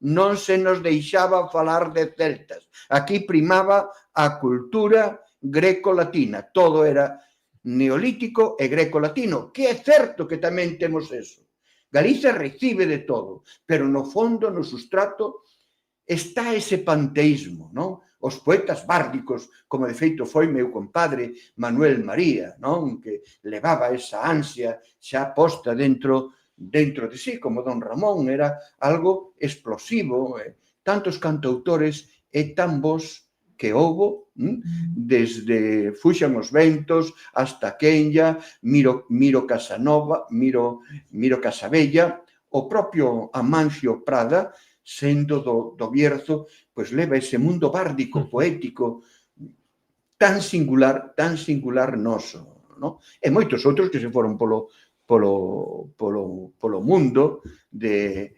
non se nos deixaba falar de celtas. Aquí primaba a cultura greco-latina. Todo era neolítico e greco-latino, que é certo que tamén temos eso. Galicia recibe de todo, pero no fondo, no sustrato, está ese panteísmo, non? Os poetas bárdicos, como de feito foi meu compadre Manuel María, non? Que levaba esa ansia xa posta dentro de sí, como don Ramón, era algo explosivo, tantos cantautores e tan bons que houbo, desde Fuxan os ventos hasta Quenya, Miro Casanova, Miro Casabella, o propio Amancio Prada, sendo do Bierzo, pois leva ese mundo bárdico, poético, tan singular noso, non? E moitos outros que se foron polo mundo de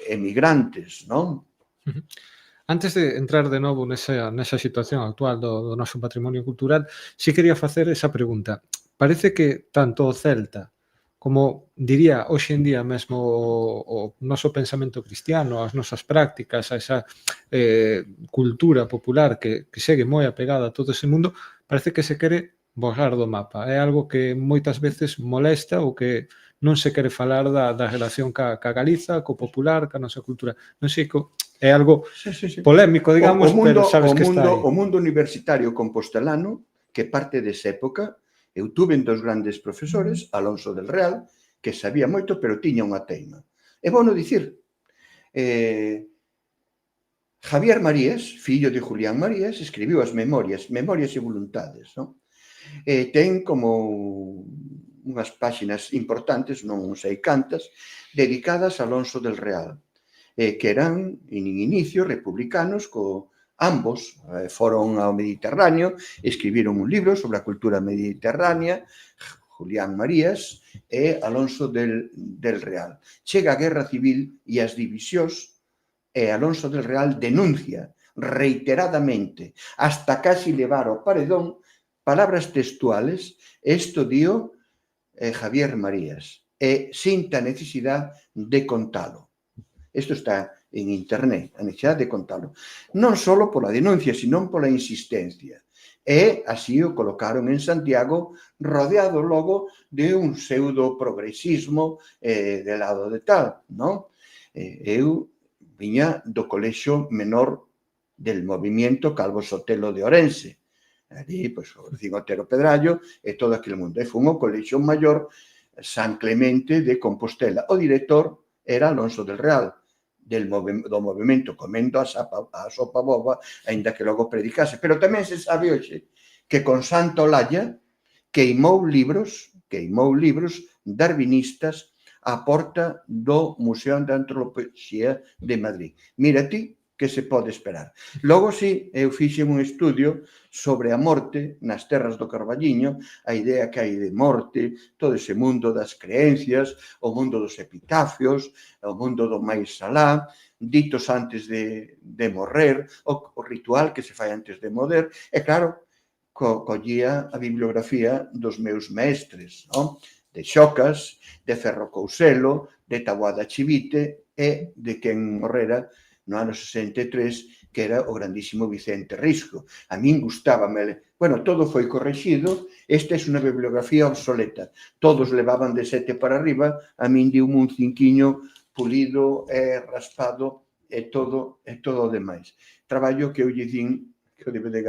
emigrantes, non? Antes de entrar de novo nesa situación actual do noso patrimonio cultural, si quería facer esa pregunta. Parece que tanto o celta como, diría, hoxe en día mesmo o noso pensamento cristiano, as nosas prácticas, a esa cultura popular que segue moi apegada a todo ese mundo, parece que se quere borrar do mapa. É algo que moitas veces molesta ou que non se quere falar da relación ca Galiza, co popular, ca nosa cultura. Non sei, é algo polémico, digamos, pero sabes que está aí. O mundo universitario compostelano, que parte desa época, eu tuve dos grandes profesores, Alonso del Real, que sabía moito, pero tiña unha teima. É bono dicir, Javier Marías, fillo de Julián Marías, escribiu as Memorias e Voluntades, non? Ten como unhas páxinas importantes, non sei cantas, dedicadas a Alonso del Real, que eran, en inicio, republicanos, ambos foron ao Mediterráneo, escribiron un libro sobre a cultura mediterránea, Julián Marías e Alonso del Real. Chega a Guerra Civil e as divisións, e Alonso del Real denuncia reiteradamente, hasta casi levar ao paredón, palabras textuales, isto dio Javier Marías, e sinta a necesidade de contalo. Isto está en internet, a necesidade de contalo. Non só pola denuncia, senón pola insistencia. E así o colocaron en Santiago, rodeado logo de un pseudo-progresismo de lado de tal, non? Eu viña do colexio menor del movimiento Calvo Sotelo de Orense. Ali, pois, o vecino Otero Pedrallo e todo aquele mundo. E fun ao colexio maior San Clemente de Compostela. O director era Alonso del Real, do movimento Comendo a sopa boba, aínda que logo predicase. Pero tamén se sabe hoxe que con Santa Olalla queimou libros darwinistas á porta do Museo de Antropoloxía de Madrid. Mira ti que se pode esperar. Logo, si, eu fixen un estudio sobre a morte nas terras do Carballiño, a idea que hai de morte, todo ese mundo das creencias, o mundo dos epitafios, o mundo do máis alá, ditos antes de morrer, o ritual que se fai antes de morrer, e claro, collía a bibliografía dos meus mestres, non? De Xocas, de Ferro Couselo, de Taboada Chivite e de quen morrera no ano 63, que era o grandísimo Vicente Risco. A min gustábame. Bueno, todo foi correxido. Esta é unha bibliografía obsoleta. Todos levaban de 7 para arriba, a min diu un cinquiño pulido e raspado e todo o demais. Traballo que eu lle din, que o debe de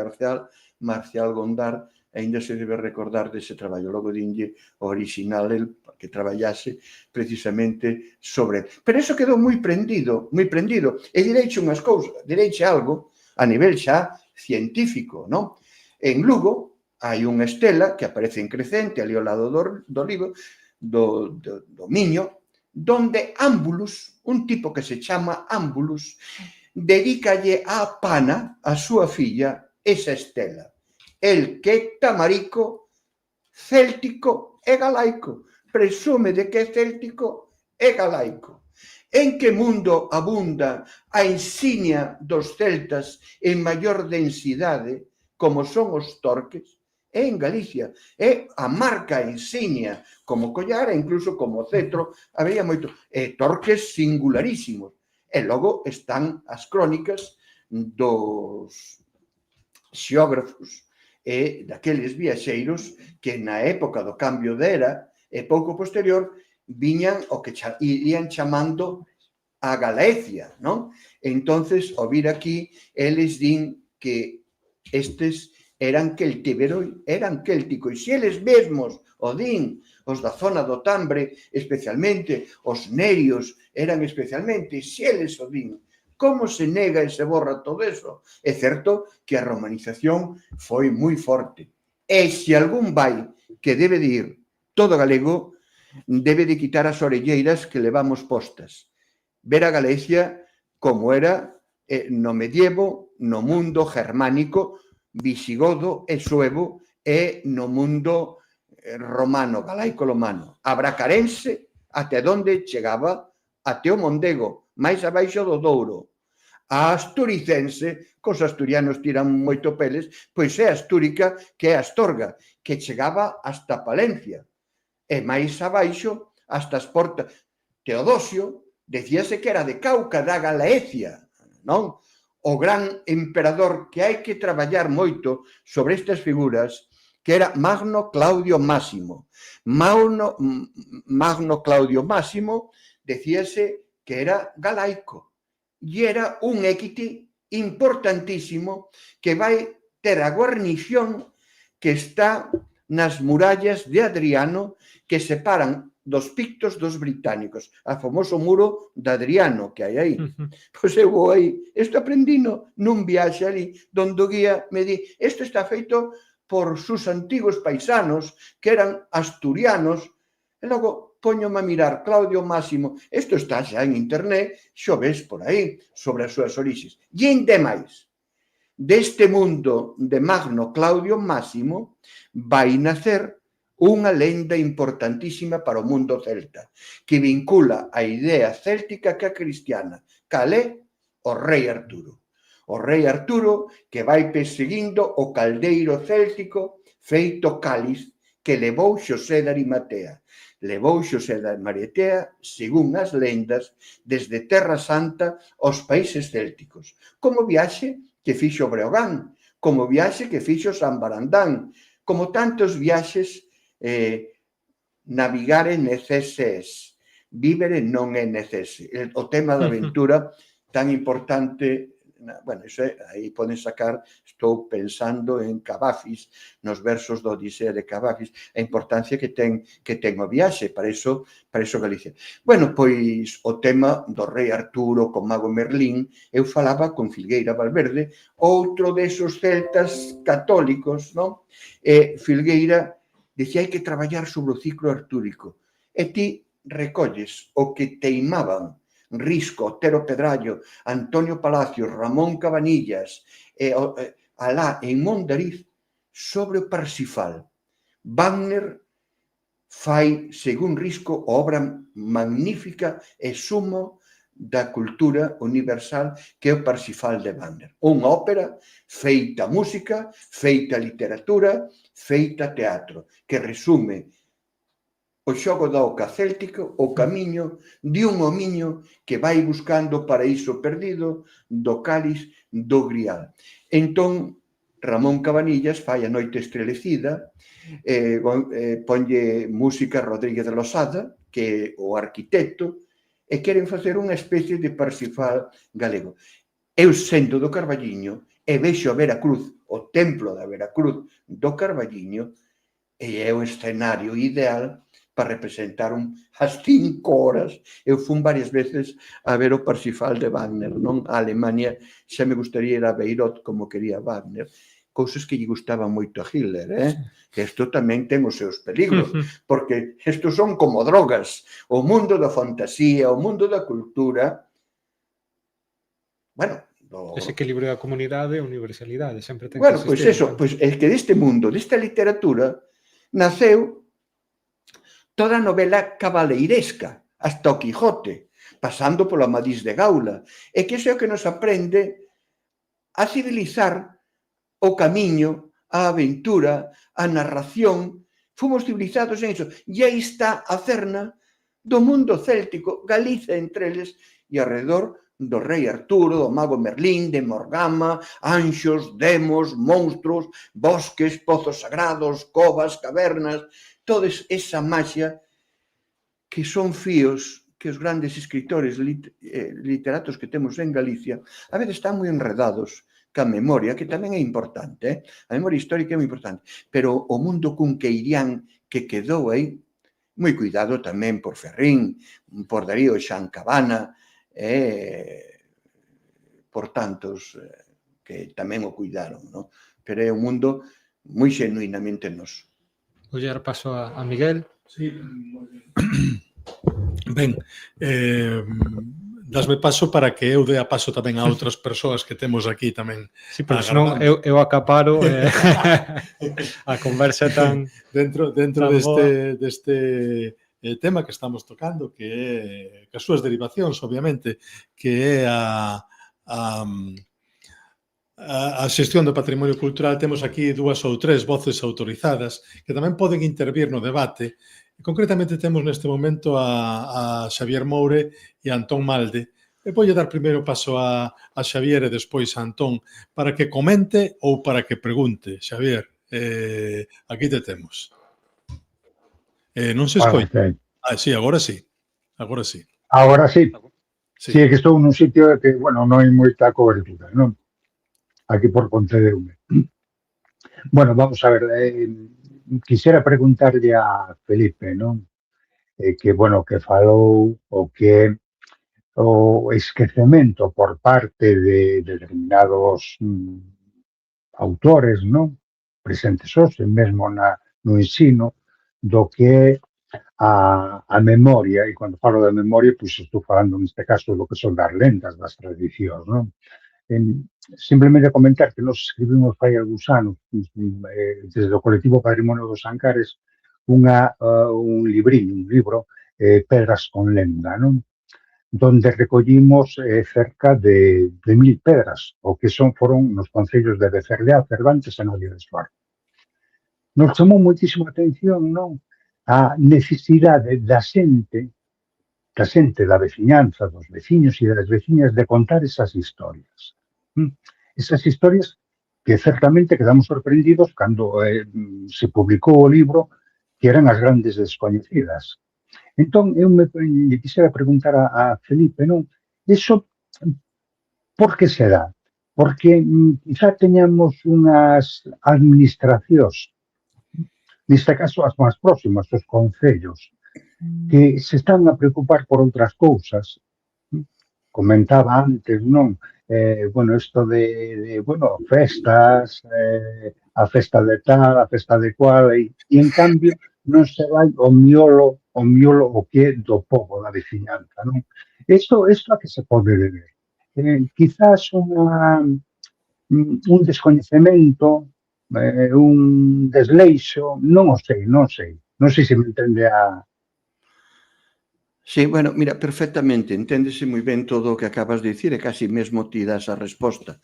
Marcial Gondar, aínda se debe recordar dese traballo. Logo dinlle o original el que traballase precisamente sobre. Pero eso quedou moi prendido. E direiche unhas cousas, direiche algo a nivel xa científico, non? En Lugo hai unha estela que aparece en crecente ali ao lado do libro, do Miño, donde Ámbulus, un tipo que se chama Ámbulus, dedícalle a Pana, a súa filla, esa estela. El que é tamarico, céltico e galaico. Presume de que é céltico e galaico. En que mundo abunda a insignia dos celtas en maior densidade, como son os torques? É en Galicia. É a marca insignia, como collar e incluso como cetro. Había moito. Torques singularísimos. E logo están as crónicas dos xeógrafos e daqueles viaxeiros que na época do cambio de era e pouco posterior viñan o que irían chamando a Galaecia, non? Entonces, ao vir aquí, eles din que estes eran celtíberos, eran célticos, e se eles mesmos o din, os da zona do Tambre, especialmente, os nerios eran especialmente, se eles o din, como se nega e se borra todo eso? É certo que a romanización foi moi forte. E se algún vai que debe de ir todo galego, debe de quitar as orelleiras que levamos postas. Ver a Galicia como era no medievo, no mundo germánico, visigodo e suevo, e no mundo romano, galaico-romano. A bracarense, até onde chegaba, até o Mondego, máis abaixo do Douro. A asturicense, cos asturianos tiran moito peles, pois é astúrica, que é Astorga, que chegaba hasta Palencia. E máis abaixo, hasta as portas. Teodosio decíase que era de Cauca, da Galaecia, non? O gran emperador, que hai que traballar moito sobre estas figuras, que era Magno Claudio Máximo. Magno Claudio Máximo decíase que era galaico e era un équite importantísimo que vai ter a guarnición que está nas murallas de Adriano que separan dos pictos dos británicos, a famoso muro de Adriano que hai aí. Pois eu vou aí, isto aprendino nun viaxe ali, donde o guía me di, isto está feito por sus antigos paisanos, que eran asturianos, e logo poñome a mirar Claudio Máximo, isto está xa en internet, xo ves por aí, sobre as súas orixes. E en demais, deste mundo de Magno Claudio Máximo, vai nacer unha lenda importantísima para o mundo celta, que vincula a idea céltica ca cristiana. Cal é? O rei Arturo. O rei Arturo que vai perseguindo o caldeiro céltico feito Cáliz que levou Xosé de Arimatea. Levou Xosé de Arimatea, según as lendas, desde Terra Santa aos países célticos. Como viaxe que fixo Breogán, como viaxe que fixo San Barandán, como tantos viaxes navigare necesses, vivere non é necese. O tema da aventura tan importante, bueno, iso é, aí poden sacar, estou pensando en Cavafis, nos versos do Odisea de Cavafis, a importancia que ten o viaxe, para iso Galicia. Bueno, pois o tema do rei Arturo con Mago Merlín, eu falaba con Filgueira Valverde, outro desos celtas católicos, non? E Filgueira dicía hai que traballar sobre o ciclo artúrico. E ti recolles o que teimaban Risco, Otero Pedrallo, Antonio Palacios, Ramón Cabanillas, alá en Mondariz, sobre o Parsifal. Wagner fai, según Risco, obra magnífica e sumo da cultura universal que é o Parsifal de Wagner. Unha ópera feita música, feita literatura, feita teatro, que resume o xogo da oca céltico, o camiño de un homiño que vai buscando o paraíso perdido do cáliz do Grial. Entón, Ramón Cabanillas fai A noite estrelecida, ponlle música Rodríguez de Losada, que é o arquitecto, e queren facer unha especie de Parsifal galego. Eu sento do Carballiño e vexo a Veracruz, o templo da Veracruz do Carballiño, e é o escenario ideal para representar as 5 horas. Eu fun varias veces a ver o Parsifal de Wagner, non? A Alemania xa me gustaría ir a Beirut como quería Wagner, cousas que lle gustaban moito a Hitler, que isto tamén ten os seus peligros, porque isto son como drogas. O mundo da fantasía, o mundo da cultura, bueno, ese equilibrio da comunidade e universalidade, sempre ten que bueno, existir. pois eso, pois é que deste mundo, desta literatura, naceu toda a novela cabaleiresca, hasta o Quijote, pasando polo Amadís de Gaula, e que iso é o que nos aprende a civilizar o camiño, a aventura, a narración. Fomos civilizados en iso. E aí está a cerna do mundo céltico, Galiza entre eles, e alrededor do rei Arturo, do mago Merlín, de Morgama, anxos, demos, monstruos, bosques, pozos sagrados, covas, cavernas, toda esa magia que son fíos que os grandes escritores literatos que temos en Galicia a veces están moi enredados ca memoria, que tamén é importante, a memoria histórica é moi importante, pero o mundo cunqueirián que quedou aí, moi cuidado tamén por Ferrín, por Darío Xan Cabana, por tantos que tamén o cuidaron, no? Pero é un mundo moi xenuinamente noso. Vou dar paso a Miguel. Sí, moi ben. Ben, dasme paso para que eu dea paso tamén a outras persoas que temos aquí tamén. Sí, pero senón eu acaparo a conversa tan... Dentro tan deste tema que estamos tocando, que é as súas derivacións, obviamente, que é a xestión do patrimonio cultural. Temos aquí 2 ou 3 voces autorizadas que tamén poden intervir no debate. Concretamente temos neste momento a Xavier Moure e a Antón Malde. E voulle dar primeiro paso a Xavier e despois a Antón para que comente ou para que pregunte. Xavier, aquí te temos. Non se escoita? Sí, agora sí. Agora sí. Agora sí. Sí, é que estou nun sitio que, bueno, non hai moita cobertura, non? Aquí por Pontedeume. Bueno, vamos a ver, quixera preguntarlle a Felipe, non? Que, bueno, que falou o que o esquecemento por parte de determinados autores, non? Presentes hoxe, mesmo no ensino, do que a memoria, e cando falo de memoria, pois estou falando neste caso do que son das lendas, das tradicións, non? Simplemente comentar que nos escribimos fai algúns anos, desde o colectivo Patrimonio dos Ancares, un libro, Pedras con lenda, non? Donde recollimos cerca de 1000 pedras, o que foron nos concellos de Becerreá, Cervantes e Navia de Suar. Nos chamou moitísima atención, non? A necesidade da xente, da veciñanza, dos veciños e das veciñas de contar esas historias. Esas historias que certamente quedamos sorprendidos cando se publicou o libro, que eran as grandes descoñecidas. Entón, eu me quixera preguntar a Felipe, non? Iso, por que será? Porque quizá teñamos unhas administracións, neste caso as máis próximas, os concellos, que se están a preocupar por outras cousas. Comentaba antes, non? Bueno, isto de festas, a festa de tal, a festa de cual, e en cambio non se vai o miolo o que é do pobo, da veciñanza, non? Isto a que se pode deber. Quizás un descoñecemento, un desleixo, non o sei. Non sei se me entende a... Sí, bueno, mira, perfectamente, enténdese moi ben todo o que acabas de dicir e casi mesmo ti das a resposta.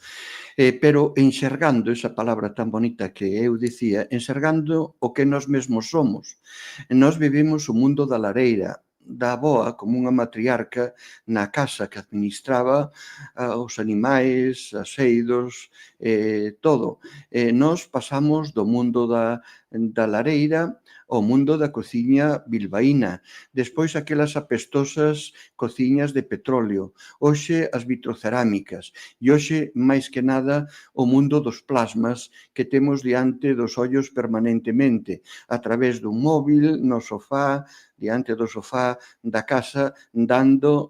Pero enxergando esa palabra tan bonita que eu dicía, enxergando o que nós mesmos somos. Nós vivimos o mundo da lareira, da avoa como unha matriarca na casa que administraba os animais, as eidos, todo. Nós pasamos do mundo da lareira ao mundo da cociña bilbaína, despois aquelas apestosas cociñas de petróleo, hoxe as vitrocerámicas e hoxe, máis que nada, o mundo dos plasmas que temos diante dos ollos permanentemente, a través dun móvil, no sofá, diante do sofá da casa, dando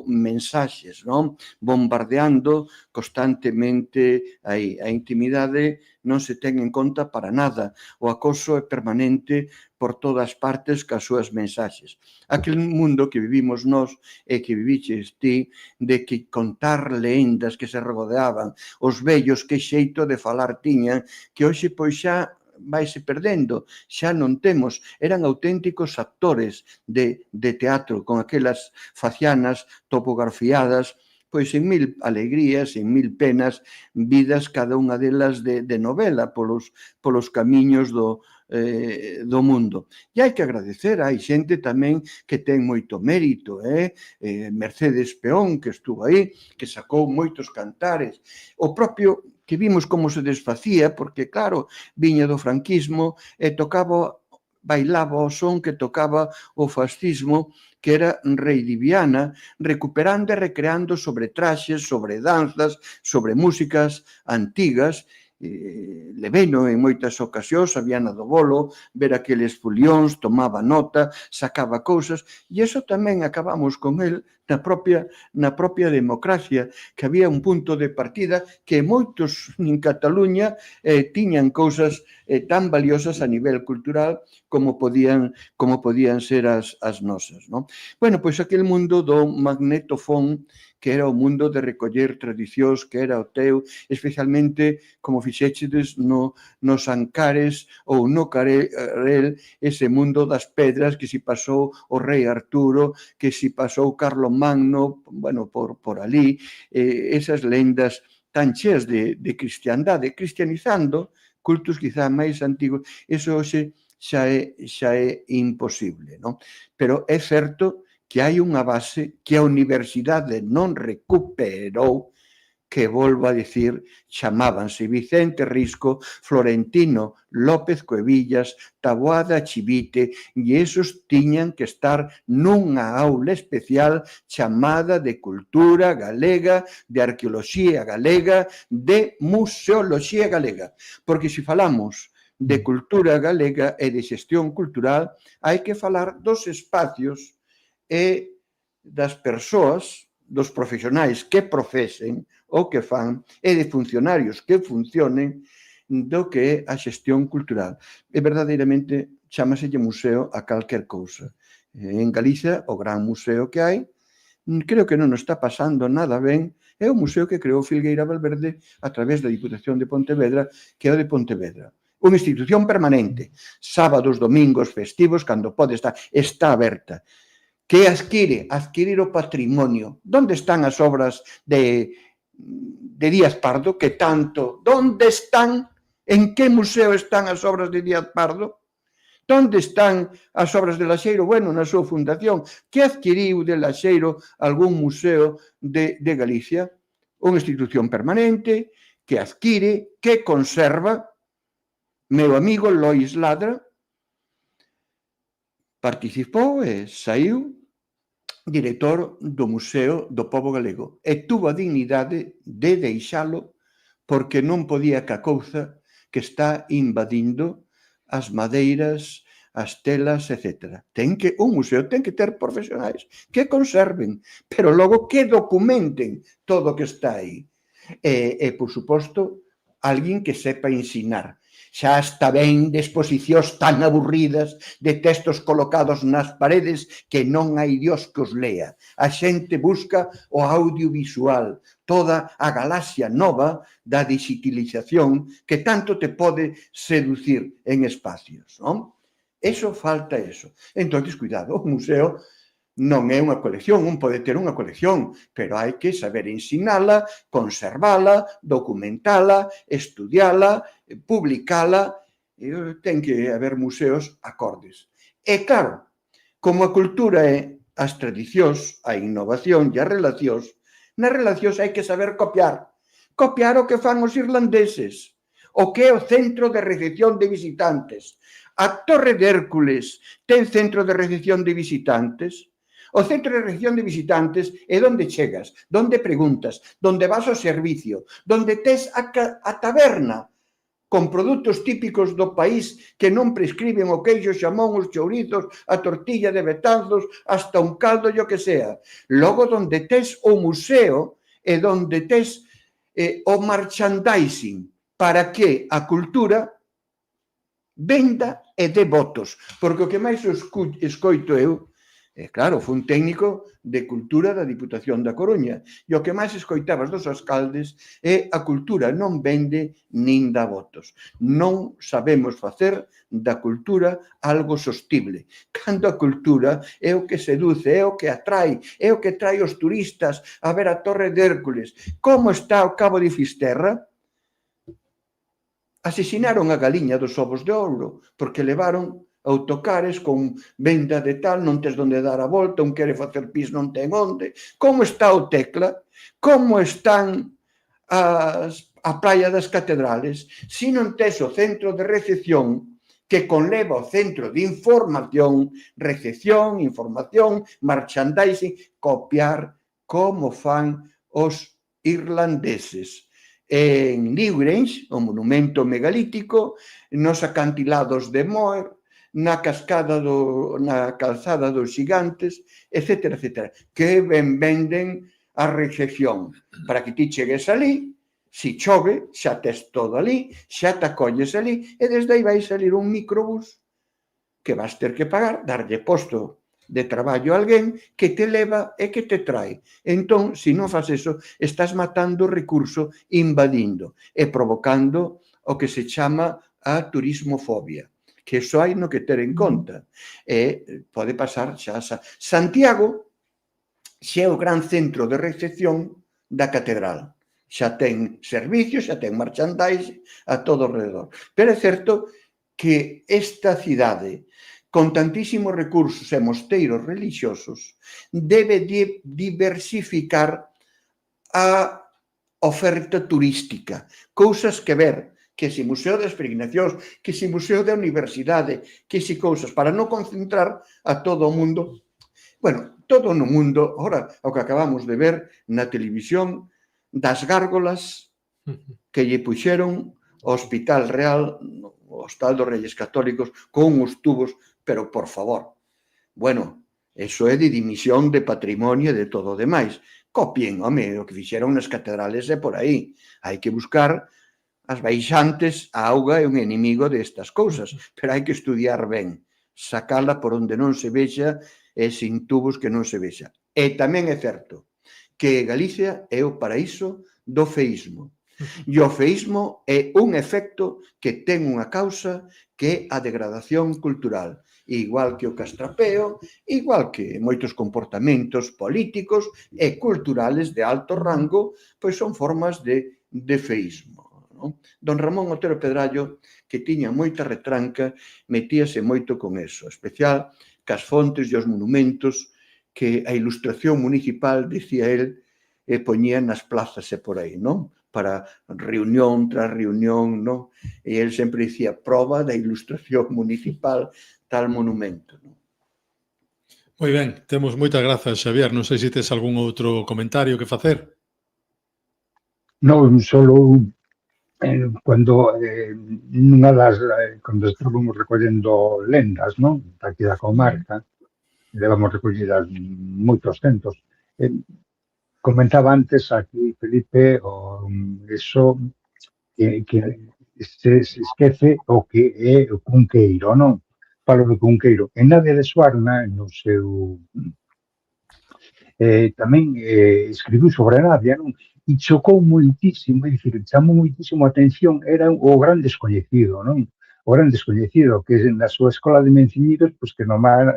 mensaxes, non? Bombardeando constantemente aí. A intimidade non se ten en conta para nada. O acoso é permanente por todas partes cas súas mensaxes. Aquel mundo que vivimos nós e que viviches ti, de que contar lendas que se regodeaban, os vellos que xeito de falar tiñan, que hoxe pois xa vaise perdendo, xa non temos, eran auténticos actores de teatro con aquelas facianas topografiadas pois en mil alegrías, en mil penas, vidas cada unha delas de novela polos camiños do mundo. E hai que agradecer, hai xente tamén que ten moito mérito, Mercedes Peón, que estuvo aí, que sacou moitos cantares, o propio que vimos como se desfacía, porque claro, viña do franquismo e bailaba o son que tocaba o fascismo, que era Rei de Viana, recuperando e recreando sobre traxes, sobre danzas, sobre músicas antigas. Leveno en moitas ocasións, a Viana do Bolo, ver aqueles folións, tomaba nota, sacaba cousas, e iso tamén acabamos con el na propia democracia, que había un punto de partida que moitos en Cataluña tiñan cousas tan valiosas a nivel cultural como podían ser as nosas, non? Bueno, pois aquel mundo do magnetofón, que era o mundo de recoller tradicións, que era o teu, especialmente, como fixéchedes nos Ancares ou no Carel, ese mundo das pedras, que si pasou o rei Arturo, que si pasou Carlomagno, bueno, por ali, esas lendas tan cheas de cristiandade, cristianizando cultos quizá máis antigos, eso hoxe xa é imposible, non? Pero é certo que hai unha base que a universidade non recuperou, que volvo a dicir, chamábanse Vicente Risco, Florentino López Cuevillas, Taboada Chivite, e esos tiñan que estar nunha aula especial chamada de cultura galega, de arqueoloxía galega, de museoloxía galega. Porque se falamos de cultura galega e de xestión cultural, hai que falar dos espacios e das persoas, dos profesionais que profesen o que fan, e de funcionarios que funcionen do que é a xestión cultural. E verdadeiramente chámaselle museo a calquer cousa. En Galicia, o gran museo que hai, creo que non nos está pasando nada ben, é o museo que creou Filgueira Valverde a través da Diputación de Pontevedra, que é o de Pontevedra. Unha institución permanente, sábados, domingos, festivos, cando pode estar, está aberta. Que adquirir o patrimonio. Donde están as obras de Díaz Pardo, que tanto, donde están? En que museo están as obras de Díaz Pardo? Donde están as obras de Laxeiro? Bueno, na súa fundación. Que adquiriu de Laxeiro algún museo de Galicia? Unha institución permanente que adquire, que conserva. Meu amigo Lois Ladra participou e saiu director do Museo do Pobo Galego e tuvo a dignidade de deixalo porque non podía ca couza que está invadindo as madeiras, as telas, etc. Un museo ten que ter profesionais que conserven, pero logo que documenten todo o que está aí. E, por suposto, alguén que sepa ensinar. Xa está ben de exposicións tan aburridas, de textos colocados nas paredes que non hai Dios que os lea. A xente busca o audiovisual, toda a galaxia nova da digitalización que tanto te pode seducir en espacios, non? Eso falta eso. Entón, cuidado, o museo non é unha colección, un pode ter unha colección, pero hai que saber ensinala, conservala, documentala, estudiala, publicala, ten que haber museos acordes. E claro, como a cultura é as tradicións, a innovación e as relacións, nas relacións hai que saber copiar. Copiar o que fan os irlandeses, o que é o centro de recepción de visitantes. A Torre de Hércules ten centro de recepción de visitantes. O centro de recepción de visitantes é onde chegas, onde preguntas, onde vas ao servicio, onde tes a taberna con produtos típicos do país que non prescriben o queixo, xamón, os chourizos, a tortilla de Betanzos, hasta un caldo e o que sea. Logo, onde tes o museo e onde tes o merchandising para que a cultura venda e dé votos. Porque o que máis escoito eu E claro, foi un técnico de cultura da Diputación da Coruña. E o que máis escoitabas dos alcaldes é a cultura non vende nin dá votos. Non sabemos facer da cultura algo sostible. Cando a cultura é o que seduce, é o que atrae, é o que trae os turistas a ver a Torre de Hércules. Como está o Cabo de Fisterra? Asesinaron a galiña dos ovos de ouro, porque levaron autocares con venda de tal, non tes donde dar a volta, un quere facer pis non ten onde. Como está o Tecla? Como están a Praia das Catedrales? Si non tes o centro de recepción que conleva o centro de información, recepción, información, merchandising, copiar como fan os irlandeses. En Newgrange, o monumento megalítico, nos acantilados de Moher, na calzada dos Xigantes, etcétera, etcétera, que venden a recepción para que ti chegues ali, si chove, xa tes todo ali, xa te acolles ali, e desde aí vai salir un microbús que vas ter que pagar, darlle posto de traballo a alguén que te leva e que te trae. Entón, se non faz eso, estás matando o recurso, invadindo e provocando o que se chama a turismofobia, que iso hai no que ter en conta. E pode pasar xa Santiago xa é o gran centro de recepción da catedral. Xa ten servicios, xa ten merchandising a todo o redor. Pero é certo que esta cidade, con tantísimos recursos e mosteiros relixiosos, debe diversificar a oferta turística. Cousas que ver, que si Museo das Peregrinacións, que si Museo da Universidade, que si cousas, para non concentrar a todo o mundo. Bueno, todo no mundo, ahora, o que acabamos de ver na televisión, das gárgolas que lle puxeron ao Hospital Real, o Hospital dos Reyes Católicos, con uns tubos, pero por favor. Bueno, eso é de dimisión de patrimonio e de todo o demais. Copien, home, o que fixeron nas catedrales é por aí. Hai que buscar as baixantes, a auga é un enemigo destas cousas, pero hai que estudiar ben, sacala por onde non se vexa e sin tubos que non se vexa. E tamén é certo que Galicia é o paraíso do feísmo. E o feísmo é un efecto que ten unha causa que é a degradación cultural, igual que o castrapeo, igual que moitos comportamentos políticos e culturales de alto rango, pois son formas de feísmo. Don Ramón Otero Pedrallo, que tiña moita retranca, metíase moito con eso, especial cas fontes e os monumentos que a ilustración municipal, dicía el, poñía nas plazas e por aí, non? Para reunión tras reunión, non? E el sempre dicía, proba da ilustración municipal tal monumento, non? Moi ben, temos moitas grazas, Xavier. Non sei se tes algún outro comentario que facer. Non, solo cando nunha das, cando estábamos recollendo lendas, non? Aquí da comarca, levamos recollidas moitos centos. Comentaba antes aquí, Felipe, eso que se esquece o que é o Cunqueiro, non? Falo do Cunqueiro. En Navia de Suarna, no seu... tamén escribiu sobre Navia, non? E chocou moitísimo, é dicir, chamou moitísimo a atención, era o gran descoñecido, non? O gran descoñecido, que na súa escola de Menciñidos, pois que nomás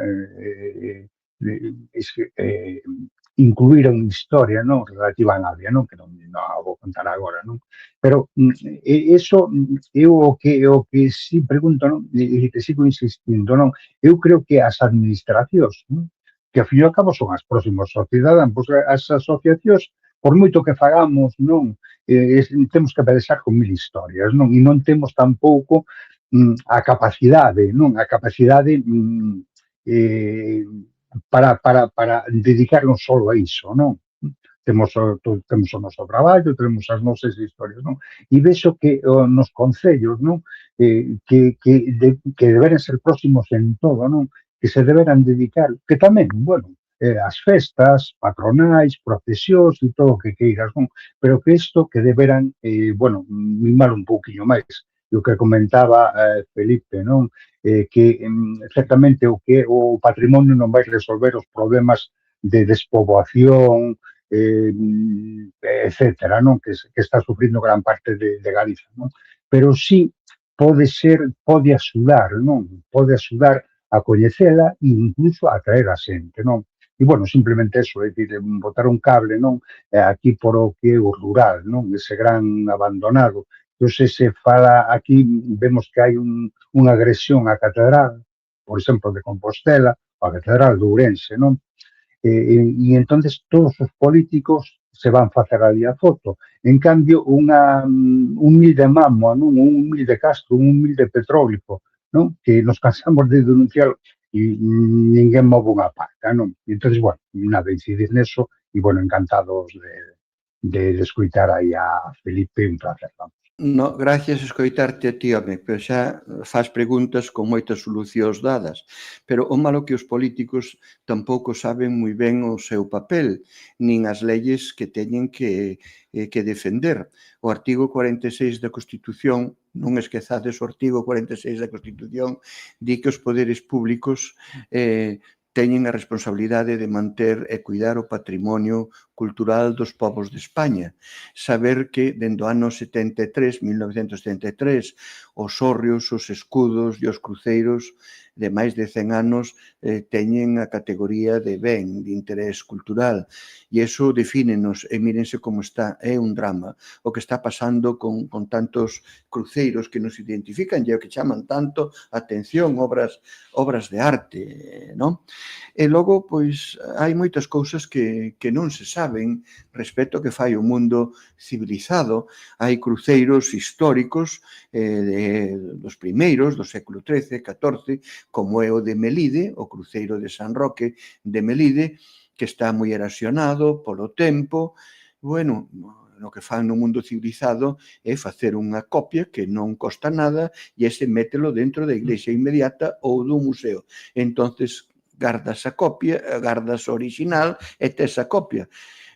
incluíron historia, non? Relativa a Navia, non? Que non a vou contar agora, non? Pero eso é o que si pregunto, non? E que sigo insistindo, non? Eu creo que as administracións, non? Que ao fin e ao cabo son as próximas sociedades, pois as asociacións, por moito que fagamos, non, temos que pensar con mil historias, non? E non temos tampouco a capacidade, non? A capacidade para dedicarnos solo a iso, non? Temos o noso traballo, temos as nosas historias, non? E vexo que nos concellos, non? Que deberen ser próximos en todo, non? Que se deberan dedicar, que tamén, bueno, as festas, patronais, procesións e todo o que queiras, non? Pero que isto que deberan, bueno, mimar un pouquiño máis. E o que comentaba Felipe, non? Que certamente o que o patrimonio non vai resolver os problemas de despoboación, etcétera, non? Que está sufrindo gran parte de Galicia, non? Pero sí pode axudar, non? Pode axudar a coñecela e incluso a atraer a xente, non? E, bueno, simplemente eso, é dicir, botar un cable, non? Aquí por o que é o rural, non? Ese gran abandonado. Entón, se fala aquí, vemos que hai unha agresión á catedral, por exemplo, de Compostela, a catedral de Ourense, non? E entonces todos os políticos se van facer ali a foto. En cambio, un humilde Mámoa, non? Un humilde Castro, un humilde Petrólico, non? Que nos cansamos de denunciar e ninguén move unha paca, non? E entón, bueno, nada, incidir neso e, bueno, encantados de escuitar aí a Felipe, un placer, vamos. No, gracias a escoitarte a ti, home, pero xa faz preguntas con moitas solucións dadas. Pero o malo que os políticos tampouco saben moi ben o seu papel, nin as leyes que teñen que defender. O artigo 46 da Constitución, non esquezades o artigo 46 da Constitución, di que os poderes públicos teñen a responsabilidade de manter e cuidar o patrimonio cultural dos povos de España. Saber que, dende o ano 73, 1973, os hórreos, os escudos e os cruceiros de máis de 100 anos teñen a categoría de ben, de interés cultural. E iso defínenos, e mírense como está, é un drama o que está pasando con tantos cruceiros que nos identifican e o que chaman tanto atención, obras de arte, non? E logo, pois, hai moitas cousas que non se saben respecto ao que fai o mundo civilizado. Hai cruceiros históricos dos primeiros, do século XIII, XIV, como é o de Melide, o cruceiro de San Roque de Melide, que está moi erosionado polo tempo. Bueno, no que fan no mundo civilizado é facer unha copia que non costa nada e ese mételo dentro da iglesia inmediata ou do museo. Entonces, gardas a copia, gardas o original e tes a copia.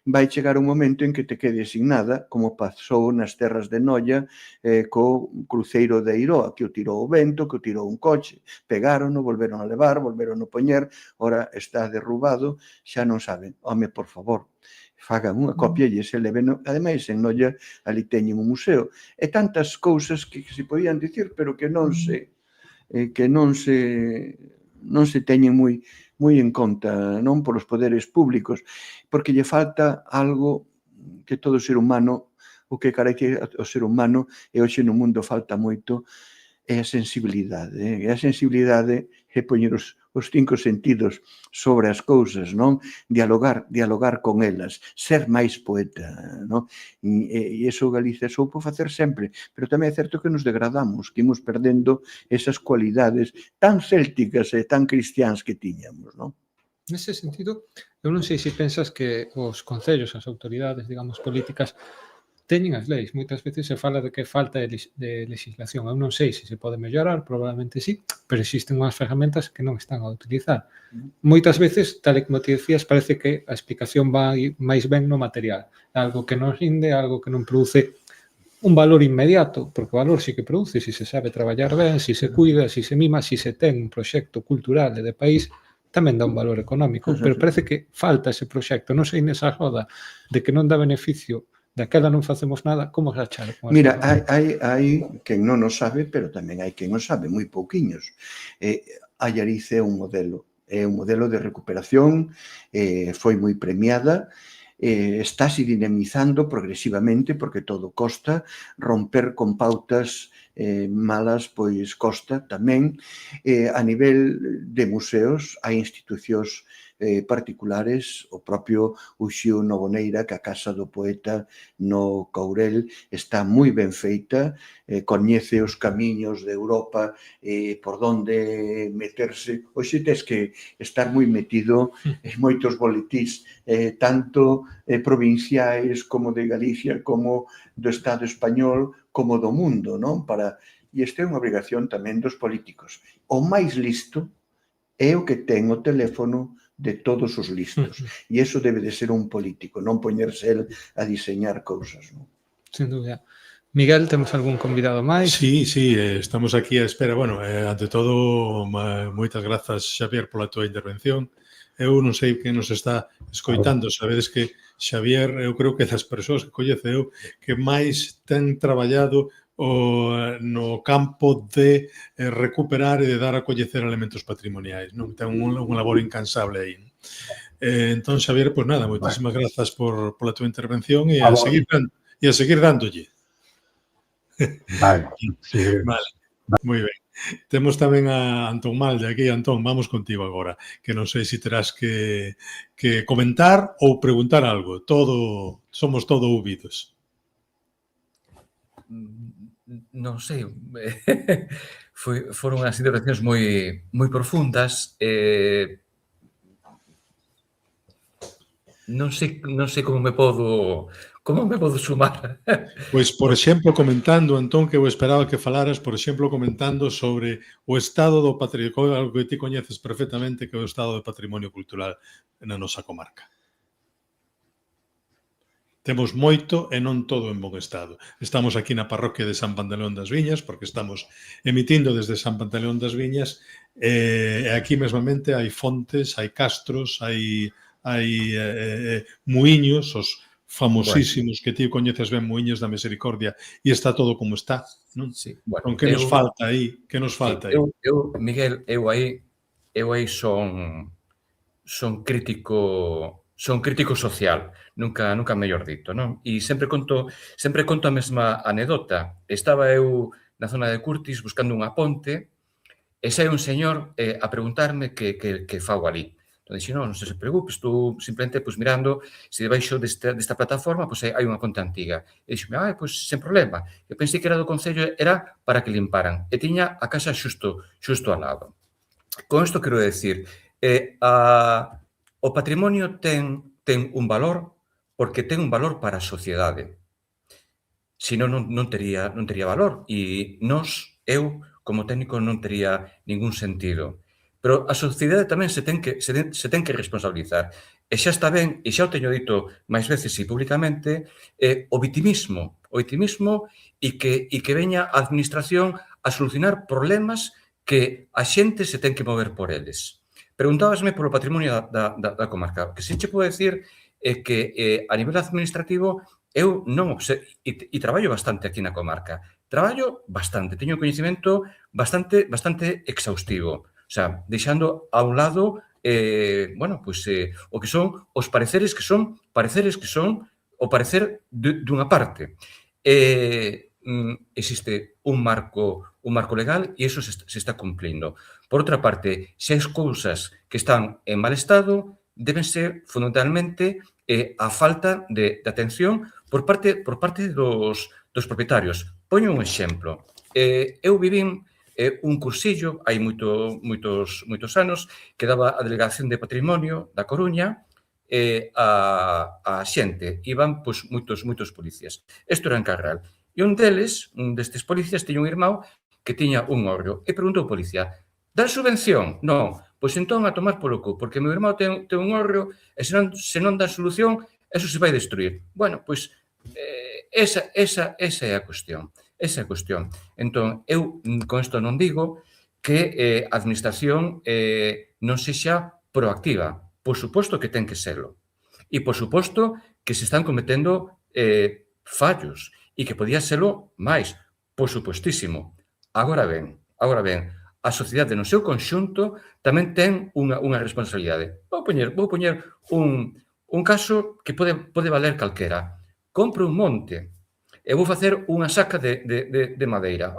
Vai chegar un momento en que te quedes sin nada, como pasou nas terras de Noia co cruceiro de Eiroa, que o tirou o vento, que o tirou un coche, pegárono, volveron a levar, volveron a poñer, ora está derrubado, xa non saben. Home, por favor, fagan unha copia e se leven. Ademais, en Noia, ali teñen un museo. E tantas cousas que se podían dicir, pero que non se teñen moi en conta, non, polos poderes públicos, porque lle falta algo que todo ser humano, o que caracteriza o ser humano, e hoxe no mundo falta moito, é a sensibilidade. E a sensibilidade é poñer os 5 sentidos sobre as cousas, non? Dialogar con elas, ser máis poeta, non? E iso Galicia soupo facer sempre, pero tamén é certo que nos degradamos, que imos perdendo esas cualidades tan célticas e tan cristiáns que tiñamos, non? Nese sentido, eu non sei se pensas que os concellos, as autoridades, digamos, políticas, teñen as leis. Moitas veces se fala de que falta de legislación. Eu non sei se se pode mellorar, probablemente sí, pero existen unhas ferramentas que non están a utilizar. Moitas veces, tal e como te decías, parece que a explicación vai máis ben no material. Algo que non rinde, algo que non produce un valor inmediato, porque o valor sí que produce, se sabe traballar ben, se se cuida, se se mima, se se ten un proxecto cultural e de país, tamén dá un valor económico, pero parece que falta ese proxecto. Non sei nesa roda de que non dá beneficio, daquela non facemos nada, como rachar? Mira, hai quen non o sabe, pero tamén hai quen o sabe, moi pouquiños. Allariz é un modelo de recuperación, foi moi premiada, estáse dinamizando progresivamente porque todo costa, romper con pautas malas pois costa tamén. A nivel de museos hai institucións particulares, o propio Uxío Novoneira, que a Casa do Poeta no Courel está moi ben feita, coñece os camiños de Europa por donde meterse. Hoxe tes que estar moi metido en moitos boletís, tanto provinciais como de Galicia, como do Estado español, como do mundo, non? E esta é unha obrigación tamén dos políticos. O máis listo é o que ten o teléfono de todos os listos. E iso debe de ser un político, non poñerse el a diseñar cousas, non? Sen dúbida. Miguel, temos algún convidado máis? Sí, estamos aquí á espera. Bueno, ante todo, moitas grazas, Xavier, pola tua intervención. Eu non sei quen nos está escoitando, sabedes que Xavier, eu creo que das persoas que coñece eu que máis ten traballado no campo de recuperar e de dar a coñecer elementos patrimoniais, non? Ten un labor incansable aí. Entón, Xavier, pois nada, moitísimas grazas pola tua intervención e a seguir dándolle. Vale, sí. Vale, moi ben. Temos tamén a Antón Malde aquí. Antón, vamos contigo agora, que non sei se terás que comentar ou preguntar algo. Somos todo ouvidos. Non sei, foron as intervencións moi profundas. Non sei como me podo sumar. Pois, por exemplo, comentando, Antón, que eu esperaba que falaras, por exemplo, comentando sobre o estado do patrimonio, algo que ti coñeces perfectamente, que é o estado do patrimonio cultural na nosa comarca. Temos moito e non todo en bon estado. Estamos aquí na parroquia de San Pantaleón das Viñas, porque estamos emitindo desde San Pantaleón das Viñas, e aquí mesmamente hai fontes, hai castros, hai muiños, os famosísimos que ti coñeces ben, muiños da Misericordia, e está todo como está, non? Sí, bueno, Con que nos falta aí? Que nos falta aí? Miguel, eu aí son crítico social, nunca mellor dito, non? E sempre conto a mesma anedota. Estaba eu na zona de Curtis buscando unha ponte e sae un señor a preguntarme que fago ali. Entón, dixo, non se preocupe, estou simplemente mirando se debaixo desta plataforma hai unha ponte antiga. E dixo, pois sen problema. Eu pensei que era do Concello, era para que limparan. E tiña a casa xusto ao lado. Con isto quero decir, o patrimonio ten un valor porque ten un valor para a sociedade. Senón non tería valor. E eu, como técnico, non tería ningún sentido. Pero a sociedade tamén se ten que responsabilizar. E xa está ben, e xa o teño dito máis veces e públicamente, o vitimismo e que veña a administración a solucionar problemas que a xente se ten que mover por eles. Preguntábasme polo patrimonio da comarca. O que se che pode decir é que a nivel administrativo eu non observo, e traballo bastante aquí na comarca. Traballo bastante, teño un coñecemento bastante exhaustivo. O sea, deixando a un lado o que son os pareceres que son o parecer dunha parte. Existe un marco legal e iso se está cumplindo. Por outra parte, se as cousas que están en mal estado deben ser fundamentalmente a falta de atención por parte dos propietarios. Poño un exemplo. Eu vivín un cursillo hai moitos anos que daba a Delegación de Patrimonio da Coruña a xente. Iban moitos policías. Isto era en Carral. E un destes policías, tiña un irmão que tiña un hórreo. E preguntou o policía, dan subvención? Non. Pois entón a tomar polo cu, porque meu irmão ten un hórreo e se non dan solución, eso se vai destruir. Bueno, pois esa é a cuestión. Esa é a cuestión. Entón, eu con isto non digo que a administración non sexa proactiva. Por suposto que ten que serlo. E por suposto que se están cometendo fallos e que podía serlo máis. Por supostísimo. Agora ben, a sociedade no seu conxunto tamén ten unha responsabilidade. Vou poñer un caso que pode valer calquera. Compro un monte e vou facer unha saca de madeira.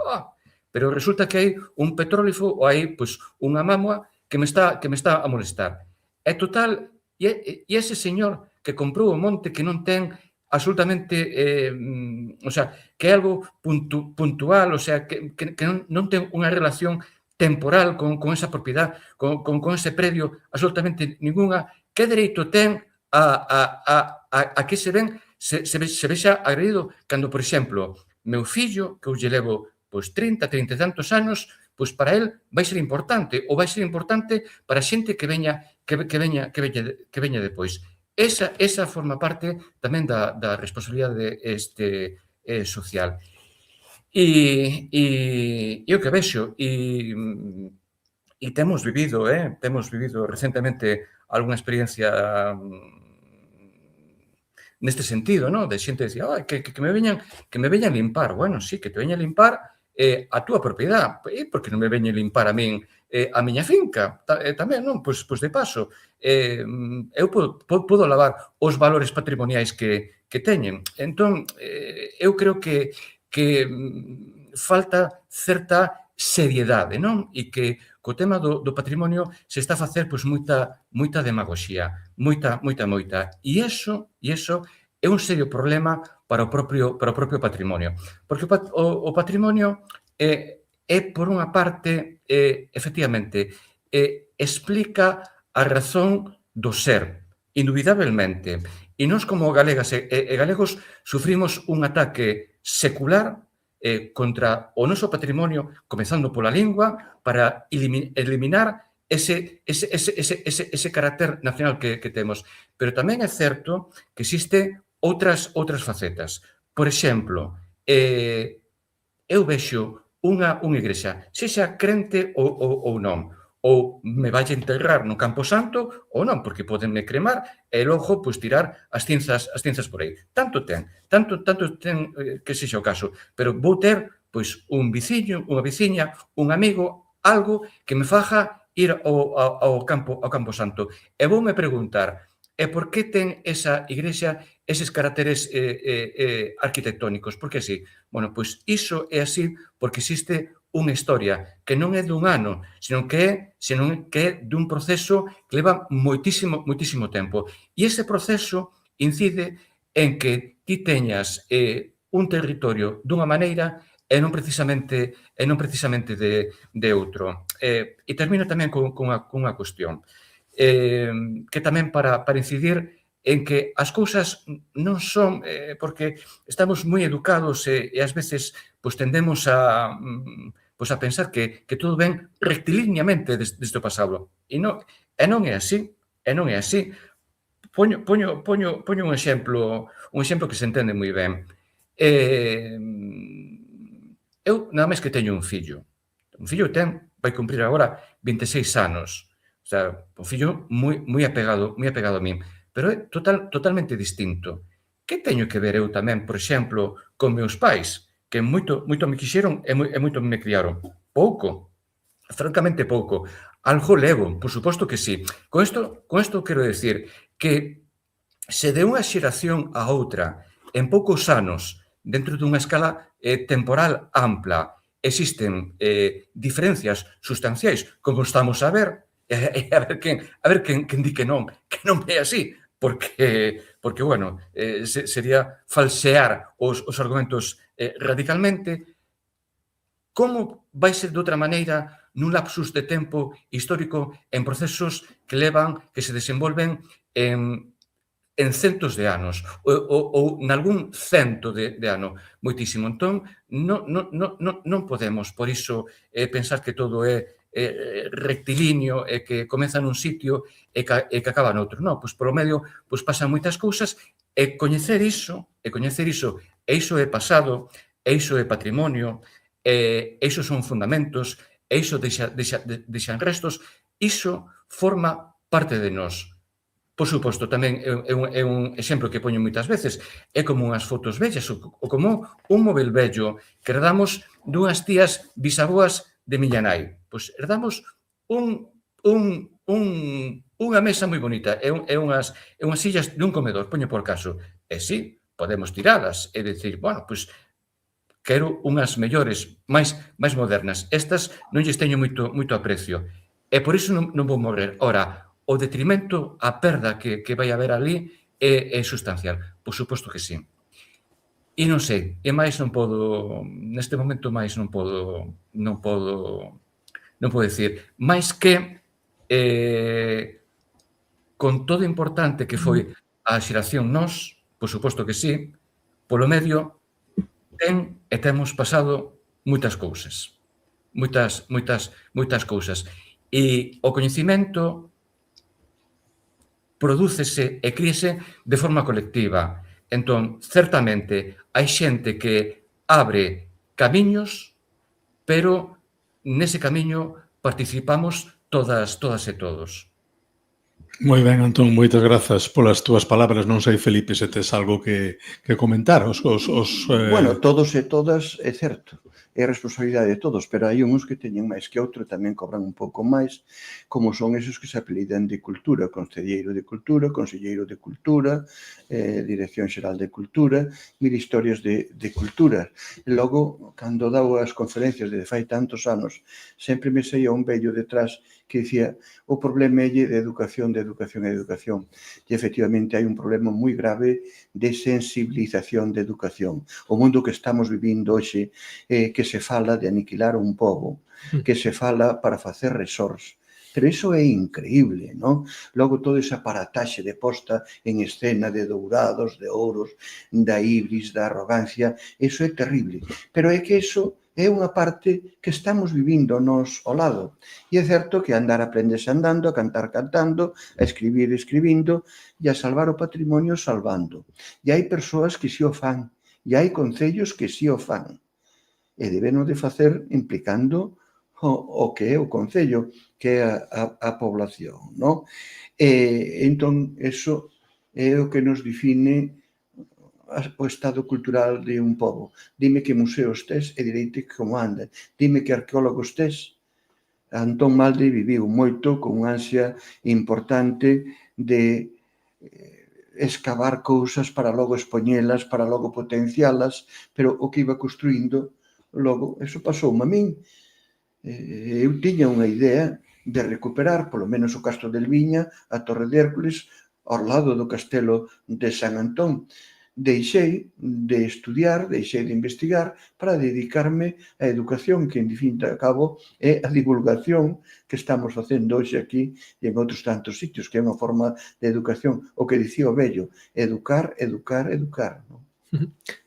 Pero resulta que hai un petróglifo ou hai unha mámoa que me está a molestar. É total, e ese señor que comprou o monte que non ten absolutamente, que é algo puntual, que non ten unha relación temporal con esa propiedade, con ese predio absolutamente ninguna, que dereito ten a que se vexa agredido cando, por exemplo, meu fillo, que eu lle levo 30 e tantos anos, para él vai ser importante, ou vai ser importante para a xente que veña depois. Esa forma parte tamén da responsabilidade social. E o que vexo, e temos vivido recentemente algunha experiencia neste sentido, ¿no? De xente que decía, que me veñan limpar. Bueno, sí, que te veñan limpar a túa propiedade. Porque non me veñen limpar a min a miña finca? Tamén, non? Pois de paso, eu podo lavar os valores patrimoniais que teñen. Entón, eu creo que falta certa seriedade, non? E que co tema do patrimonio se está a facer pois moita demagoxía, moita. E iso é un serio problema para o propio patrimonio. Porque o patrimonio é por unha parte, efectivamente, explica a razón do ser, indubidablemente. E nós como galegas e galegos sufrimos un ataque secular contra o noso patrimonio, comezando pola lingua, para eliminar ese carácter nacional que temos. Pero tamén é certo que existe outras facetas. Por exemplo, eu vexo unha igrexa, sexa crente ou non, ou me vai enterrar no Campo Santo ou non, porque podenme cremar e logo pois tirar as cinzas por aí. Tanto ten que sexa o caso, pero vou ter pois un veciño, unha veciña, un amigo, algo que me faja ir ao Campo Santo. E voume preguntar, e por que ten esa igrexa eses caracteres arquitectónicos? Por que así? Bueno, pois iso é así porque existe unha historia que non é dun ano, senón que é dun proceso que leva moitísimo tempo. E ese proceso incide en que ti teñas un territorio dunha maneira e non precisamente de outro. E termino tamén con unha cuestión, que tamén para incidir en que as cousas non son, porque estamos moi educados e ás veces pois tendemos a pensar que todo ven rectilineamente desde o pasado. E non é así. Poño un exemplo que se entende moi ben. Eu nada máis que teño un fillo. Un fillo vai cumprir agora 26 anos. O sea, un fillo moi apegado a min. Pero é totalmente distinto. Que teño que ver eu tamén, por exemplo, con meus pais, que moito me quixeron e moito me criaron? Pouco. Francamente pouco. Algo levo, por suposto que sí. Con isto quero decir que se de unha xeración a outra, en poucos anos, dentro dunha escala temporal ampla, existen diferencias sustanciais, como estamos a ver, a ver quen di que non é así, porque bueno, sería falsear os argumentos radicalmente. Como vai ser de outra maneira nun lapsus de tempo histórico en procesos que se desenvolven en centos de anos ou nalgún cento de ano, moitísimo. Entón, non podemos, por iso, pensar que todo é rectilíneo e que comeza nun sitio e que acaba noutro. Non, pois polo medio pasan moitas cousas e coñecer iso, e iso é pasado, e iso é patrimonio, e iso son fundamentos, e iso deixan restos, iso forma parte de nós. Por suposto, tamén é un exemplo que poño moitas veces, é como unhas fotos vellas ou como un móvil vello que herdamos dunhas tías bisaboas de miña nai. Pois herdamos unha mesa moi bonita e unhas sillas dun comedor, poño por caso. E sí, podemos tiralas e dicir, bueno, pois quero unhas mellores, máis modernas. Estas non lles teño moito aprecio. E por iso non vou morrer. Ora, o detrimento, a perda que vai haber ali é sustancial. Por suposto que sí. E non sei, e máis non podo, neste momento máis non podo dicir, máis que con todo importante que foi a xeración nós, por suposto que sí, polo medio temos pasado moitas cousas. Moitas cousas. E o coñecemento prodúcese e críese de forma colectiva. Entón, certamente, hai xente que abre camiños, pero nese camiño participamos todas e todos. Moi ben, Antón, moitas grazas polas túas palabras. Non sei, Felipe, se tes algo que comentar. Bueno, todos e todas, é certo, é responsabilidade de todos, pero hai uns que teñen máis que outro, tamén cobran un pouco máis, como son esos que se apelidan de Cultura, Conselleiro de Cultura, Conselleiro de Cultura, Dirección Xeral de Cultura, mil historias de cultura. E logo, cando dou as conferencias de fai tantos anos, sempre me saía un vello detrás que dicía o problema é de educación, de educación e educación. E efectivamente hai un problema moi grave de sensibilización de educación. O mundo que estamos vivindo hoxe que se fala de aniquilar un pobo, que se fala para facer resorts. Pero iso é increíble, non? Logo, toda esa aparataxe de posta en escena de dourados, de ouros, da ibris, da arrogancia, iso é terrible. Pero é que iso é unha parte que estamos vivindo nos ao lado. E é certo que andar aprendese andando, a cantar cantando, a escribir escribindo, e a salvar o patrimonio salvando. E hai persoas que si o fan, e hai concellos que si o fan. E debemos de facer implicando o que é o concello, que é a población, non? Entón, eso é o que nos define o estado cultural de un pobo. Dime que museos tes e direite como andan. Dime que arqueólogos tes. Antón Malde viviu moito con unha ansia importante de escavar cousas para logo expoñelas, para logo potencialas, pero o que iba construindo, logo, eso pasoume a min. Eu tiña unha idea de recuperar, polo menos o Castro del Viña, a Torre de Hércules, ao lado do Castelo de San Antón. Deixei de estudiar, deixei de investigar para dedicarme á educación, que, en fin de cabo, é a divulgación que estamos facendo hoxe aquí e en outros tantos sitios, que é unha forma de educación. O que dicía o vello, educar, educar, educar.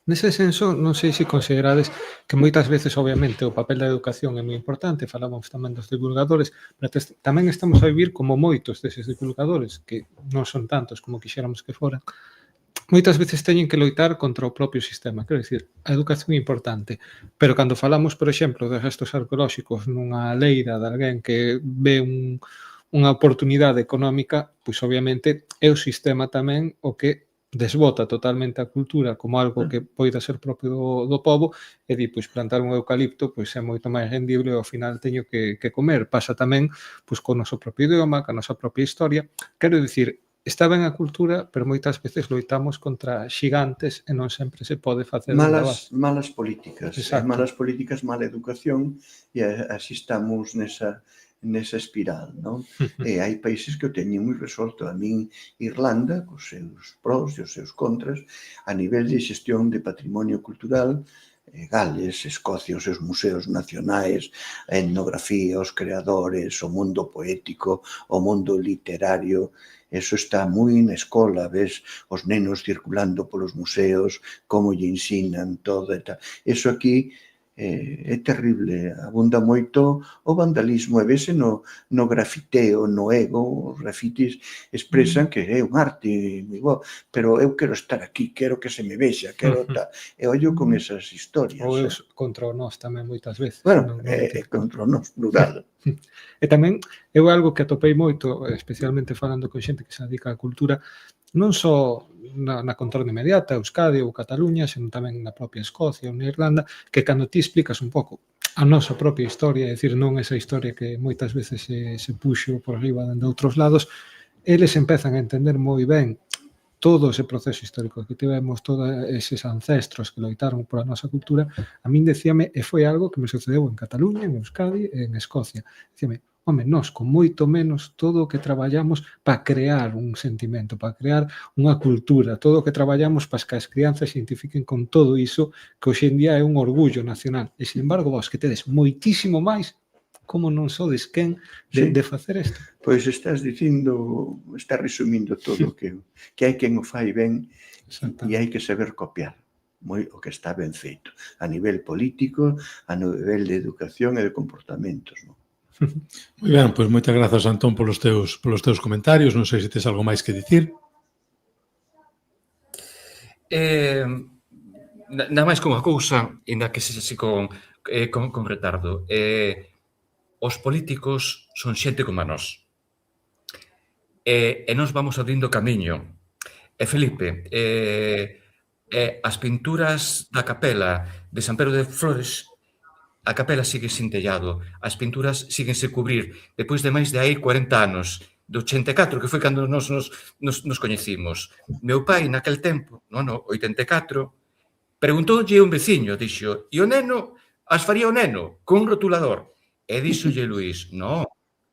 Nese senso, non sei se considerades que moitas veces, obviamente, o papel da educación é moi importante, falamos tamén dos divulgadores, pero tamén estamos a vivir como moitos deses divulgadores, que non son tantos como quixéramos que foran, moitas veces teñen que loitar contra o propio sistema. Quero dicir, a educación é importante, pero cando falamos, por exemplo, de restos arqueolóxicos nunha leira de alguén que ve unha oportunidade económica, pois obviamente é o sistema tamén o que desbota totalmente a cultura como algo que poida ser propio do pobo e di, pois plantar un eucalipto pois é moito máis rendible e ao final teño que comer. Pasa tamén pois co noso propio idioma, ca nosa propia historia. Quero dicir, está ben a cultura, pero moitas veces loitamos contra xigantes e non sempre se pode facer malas políticas, malas políticas, mala educación, e así estamos nesa espiral, non? E hai países que o teñen moi resolto. A min, Irlanda, cos seus pros e os seus contras, a nivel de xestión de patrimonio cultural, Gales, Escocia, os seus museos nacionais, a etnografía, os creadores, o mundo poético, o mundo literario, eso está moi na escola, ves os nenos circulando polos museos, como lle ensinan todo e tal. Eso aquí é terrible, abunda moito o vandalismo, e vese no grafiteo, no ego. Os grafitis expresan que é un arte moi bo, pero eu quero estar aquí, quero que se me vexa, quero tal, e ollo con esas historias. Ou é contra o nós tamén moitas veces. Bueno, é contra o nós, plural. E tamén é algo que atopei moito, especialmente falando con xente que se dedica á cultura, non só na contorna inmediata, Euskadi ou Cataluña, senón tamén na propia Escocia ou na Irlanda, que cando ti explicas un pouco a nosa propia historia, é dicir, non esa historia que moitas veces se puxo por riba de outros lados, eles empezan a entender moi ben todo ese proceso histórico que tivemos, todos eses ancestros que loitaron por a nosa cultura. A min decíame, e foi algo que me sucedeu en Cataluña, en Euskadi e en Escocia. Decíame, home, nós con moito menos todo o que traballamos para crear un sentimento, para crear unha cultura, todo o que traballamos para que as crianzas se identifiquen con todo iso que hoxe en día é un orgullo nacional. E, sin embargo, vos que tedes moitísimo máis, como non sodes quen de facer isto? Pois estás dicindo, estás resumindo todo que hai quen o fai ben e hai que saber copiar o que está ben feito a nivel político, a nivel de educación e de comportamentos, non? Moi ben, pois moitas grazas, Antón, polos teus comentarios. Non sei se tes algo máis que dicir. nada máis que unha cousa, ainda que sexa así con retardo. Os políticos son xente como a nós. E nós vamos abrindo camiño. E Felipe, as pinturas da capela de San Pedro de Flores, a capela sigue sin tellado, as pinturas síguense cubrir depois de máis de aí 40 anos, do 84, que foi cando nos coñecimos. Meu pai, naquel tempo, no ano 84, preguntoulle un veciño, dixo, e o neno, as faría o neno, con un rotulador. E díxolle Luís, non,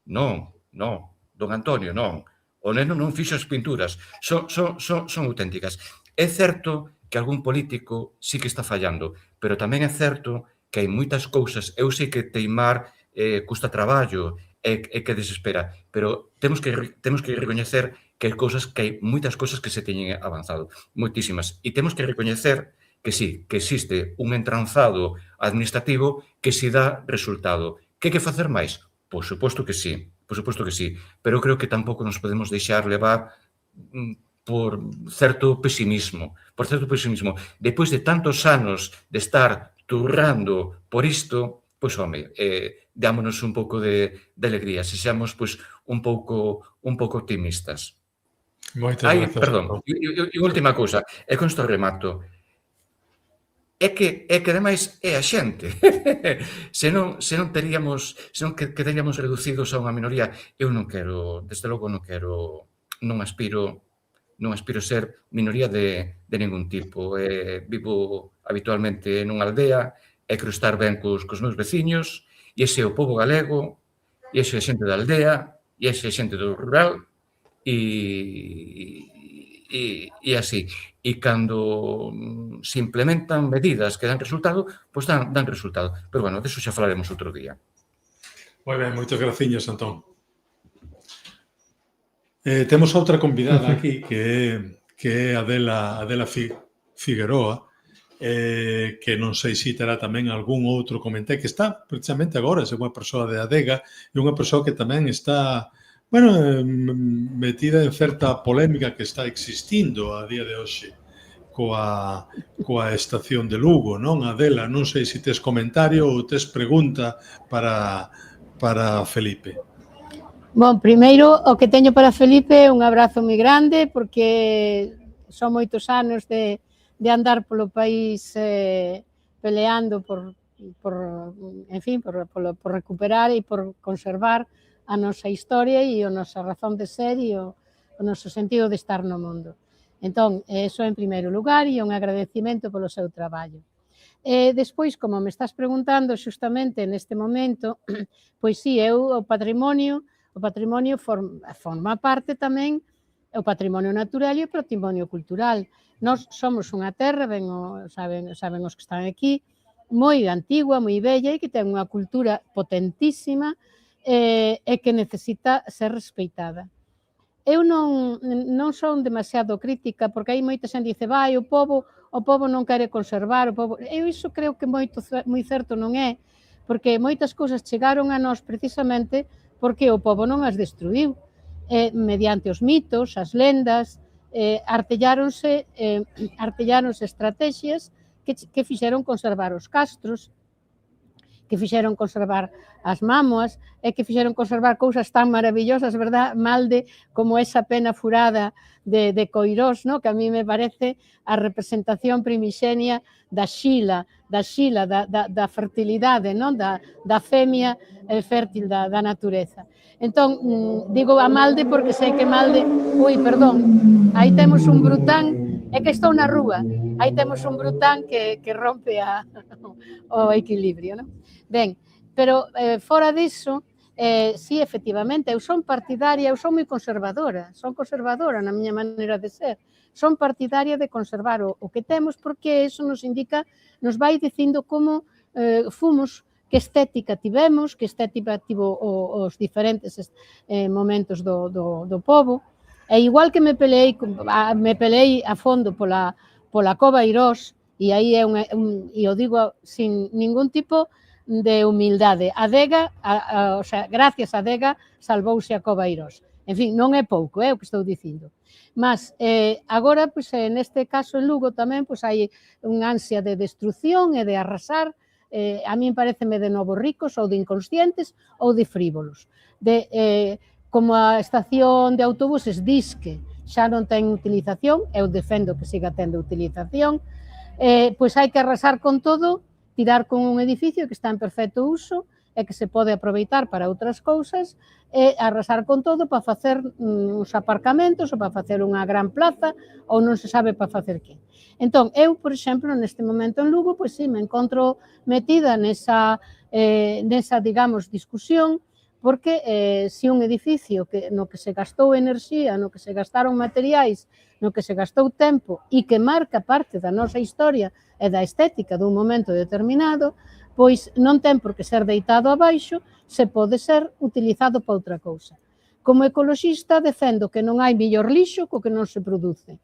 don Antonio, non. O neno non fixo as pinturas, son auténticas. É certo que algún político sí que está fallando, pero tamén é certo que hai moitas cousas, eu sei que teimar custa traballo e que desespera, pero temos que recoñecer que hai moitas cousas que se teñen avanzado, moitísimas, e temos que recoñecer que sí, que existe un entranzado administrativo que si dá resultado. Que hai que facer máis? Por suposto que sí, pero eu creo que tampouco nos podemos deixar levar por certo pesimismo. Depois de tantos anos de estar turrando por isto, pois, home, dámonos un pouco de alegría, se xamos, pois, un pouco optimistas. Moitas gracias. Perdón, e última cousa, e con isto remato, é que ademais é a xente. Se non quedaríamos reducidos a unha minoría, eu non quero, desde logo non aspiro ser minoría de ningún tipo. Vivo habitualmente nunha aldea e quero estar ben cos meus veciños, e ese é o pobo galego, e ese é a xente da aldea, e ese é a xente do rural, e así. E cando se implementan medidas que dan resultado, pois dan resultado. Pero, bueno, deso xa falaremos outro día. Moi ben, moitas graciñas, Antón. Temos outra convidada aquí que é Adela Figueroa, que non sei se terá tamén algún outro comentário, que está precisamente agora, é unha persoa de Adega, e unha persoa que tamén está metida en certa polémica que está existindo a día de hoxe coa estación de Lugo, non? Adela, non sei se tes comentario ou tes pregunta para Felipe. Bon, primeiro, o que teño para Felipe é un abrazo moi grande, porque son moitos anos de andar polo país peleando por recuperar e por conservar a nosa historia e a nosa razón de ser e o noso sentido de estar no mundo. Entón, eso en primeiro lugar, e un agradecimento polo seu traballo. Despois, como me estás preguntando xustamente neste momento, pois sí, o patrimonio forma parte tamén, o patrimonio natural e o patrimonio cultural. Nós somos unha terra, saben os que están aquí, moi antigua, moi bella e que ten unha cultura potentísima e que necesita ser respeitada. Eu non son demasiado crítica, porque hai moita xente que dice, o pobo non quere conservar, eu iso creo que moi certo non é, porque moitas cousas chegaron a nós precisamente porque o pobo non as destruiu, mediante os mitos, as lendas, artelláronse estrategias que fixeron conservar os castros, que fixeron conservar as mámoas e que fixeron conservar cousas tan maravillosas, verdad, Malde, como esa pena furada de Coirós, que a mí me parece a representación primixenia da xila, da fertilidade, da femia fértil da natureza. Entón, digo a Malde porque sei que Malde... aí temos un brután, é que estou na rúa, aí temos un brután que rompe o equilibrio, non? Ben, pero fora disso, sí, efectivamente, eu son partidaria, eu son moi conservadora, na miña maneira de ser, son partidaria de conservar o que temos porque eso nos indica, nos vai dicindo como fomos, que estética tivemos, que estética tivo os diferentes momentos do pobo, e igual que me peleei a fondo pola Cova Irós, e aí e o digo sin ningún tipo de humildade. O sea, gracias a adega salvouse a Covairos. En fin, non é pouco, o que estou dicindo. Mas agora, neste caso en Lugo tamén, hai unha ansia de destrucción e de arrasar. A min pareceme de novos ricos ou de inconscientes ou de frívolos. Como a estación de autobuses disque xa non ten utilización, eu defendo que siga tendo utilización, pois hai que arrasar con todo, tirar con un edificio que está en perfecto uso e que se pode aproveitar para outras cousas, e arrasar con todo para facer uns aparcamentos ou para facer unha gran plaza ou non se sabe para facer que. Entón, eu, por exemplo, neste momento en Lugo, pois sí, me encontro metida nesa, digamos, discusión, porque se un edificio no que se gastou enerxía, no que se gastaron materiais, no que se gastou tempo e que marca parte da nosa historia e da estética dun momento determinado, pois non ten por que ser deitado abaixo, se pode ser utilizado para outra cousa. Como ecoloxista, defendo que non hai mellor lixo co que non se produce.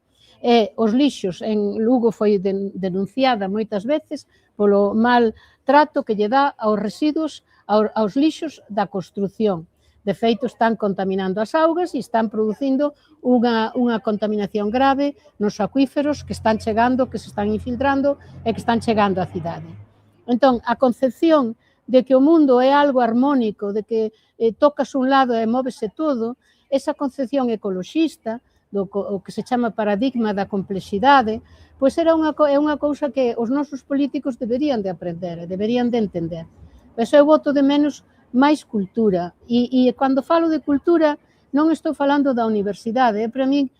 Os lixos en Lugo foi denunciada moitas veces polo mal trato que lle dá aos residuos, aos lixos da construción. De feito, están contaminando as augas e están producindo unha contaminación grave nos acuíferos que están chegando, que se están infiltrando e que están chegando á cidade. Entón, a concepción de que o mundo é algo armónico, de que tocas un lado e móvese todo, esa concepción ecoloxista, o que se chama paradigma da complexidade, pois é unha cousa que os nosos políticos deberían de aprender, deberían de entender. Pois eu voto de menos máis cultura. E cando falo de cultura, non estou falando da universidade. Para min,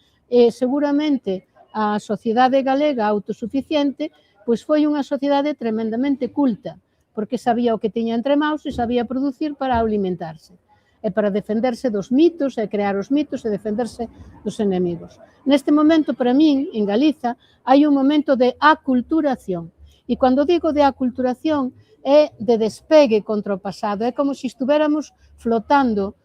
seguramente, a sociedade galega autosuficiente pois foi unha sociedade tremendamente culta, porque sabía o que tiña entre maus e sabía producir para alimentarse, e para defenderse dos mitos, e crear os mitos, e defenderse dos enemigos. Neste momento, para min, en Galiza, hai un momento de aculturación. E cando digo de aculturación, é de despegue contra o pasado, é como se estuveramos flotando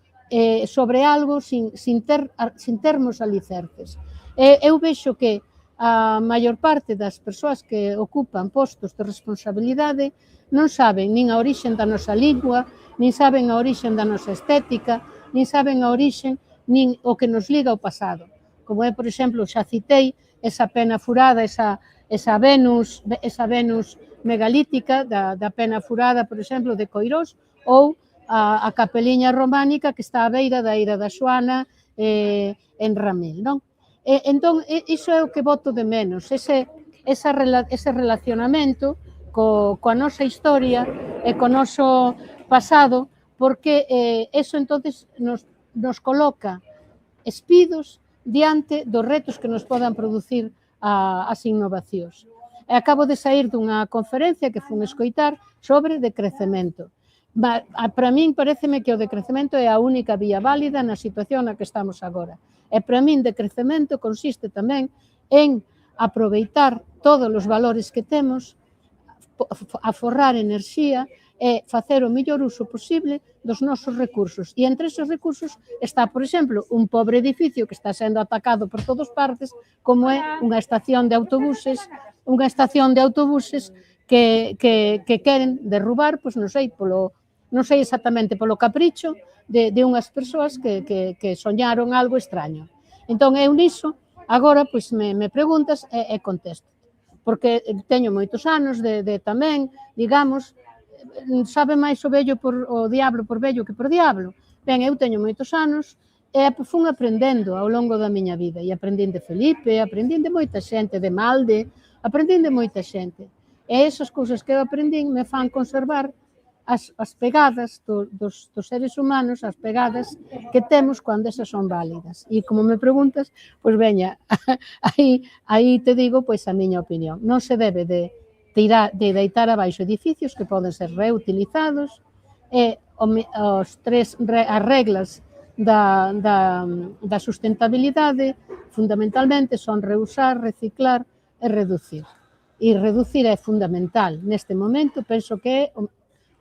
sobre algo sin termos alicerces. Eu vexo que a maior parte das persoas que ocupan postos de responsabilidade non saben nin a orixe da nosa lingua, nin saben a orixe da nosa estética, nin saben a orixe, nin o que nos liga ao pasado. Como é, por exemplo, xa citei esa pena furada, esa Venus megalítica da pena furada, por exemplo, de Coirós, ou a capeliña románica que está á beira da Ira da Xoana en Ramil, non? Entón, iso é o que voto de menos, ese relacionamento coa nosa historia e co noso pasado, porque eso entonces nos coloca espidos diante dos retos que nos podan producir as innovacións. Acabo de sair dunha conferencia que fun escoitar sobre decrecemento. Para min, pareceme que o decrecemento é a única vía válida na situación na que estamos agora. E para min, decrecemento consiste tamén en aproveitar todos os valores que temos, aforrar enerxía e facer o mellor uso posible dos nosos recursos. E entre esos recursos está, por exemplo, un pobre edificio que está sendo atacado por todas partes, como é unha estación de autobuses que queren derrubar, pois non sei exactamente polo capricho de unhas persoas que soñaron algo extraño. Entón, eu niso, agora, pois me preguntas e contesto. Porque teño moitos anos de tamén, digamos, sabe máis o diablo por vello que por diablo. Ben, eu teño moitos anos e fun aprendendo ao longo da miña vida. E aprendín de Felipe, aprendín de moita xente, de Malde, aprendín de moita xente. E esas cousas que eu aprendín me fan conservar as pegadas dos seres humanos, as pegadas que temos cando esas son válidas. E como me preguntas, pois veña, aí te digo pois a miña opinión. Non se debe de deitar abaixo edificios que poden ser reutilizados e as reglas da sustentabilidade fundamentalmente son reusar, reciclar e reducir. E reducir é fundamental. Neste momento penso que é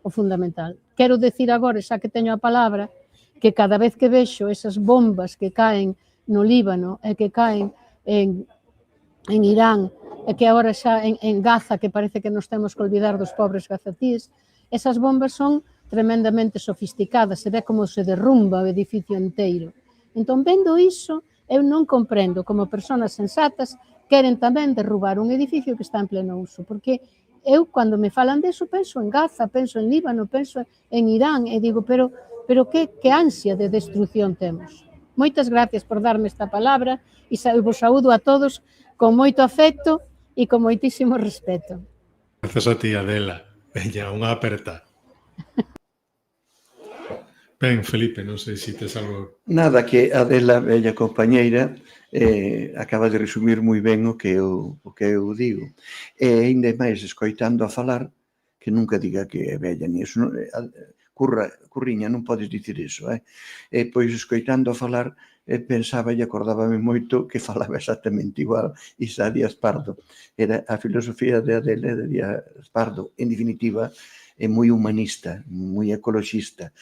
o fundamental. Quero decir agora, xa que teño a palabra, que cada vez que vexo esas bombas que caen no Líbano e que caen en Irán e que agora xa en Gaza, que parece que nos temos que olvidar dos pobres gazatís, Esas bombas son tremendamente sofisticadas, se ve como se derrumba o edificio inteiro. Entón, vendo iso, eu non comprendo como persoas sensatas queren tamén derrubar un edificio que está en pleno uso, porque eu, cando me falan deso, penso en Gaza, penso en Líbano, penso en Irán, e digo, pero que ansia de destrucción temos. Moitas gracias por darme esta palabra, e vos saúdo a todos con moito afecto e con moitísimo respeto. Gracias a ti, Adela. Veña, unha aperta. Ben, Felipe, non sei se tes algo... Nada, que Adela, bella compañeira, acaba de resumir moi ben o que eu digo. E ainda máis, escoitando a falar, que nunca diga que é bella, ni eso. Curriña, non podes dicir iso, pois escoitando a falar, pensaba e acordábame moito que falaba exactamente igual Isa Díaz Pardo. Era a filosofía de Adela de Díaz Pardo, en definitiva, é moi humanista, moi ecoloxista,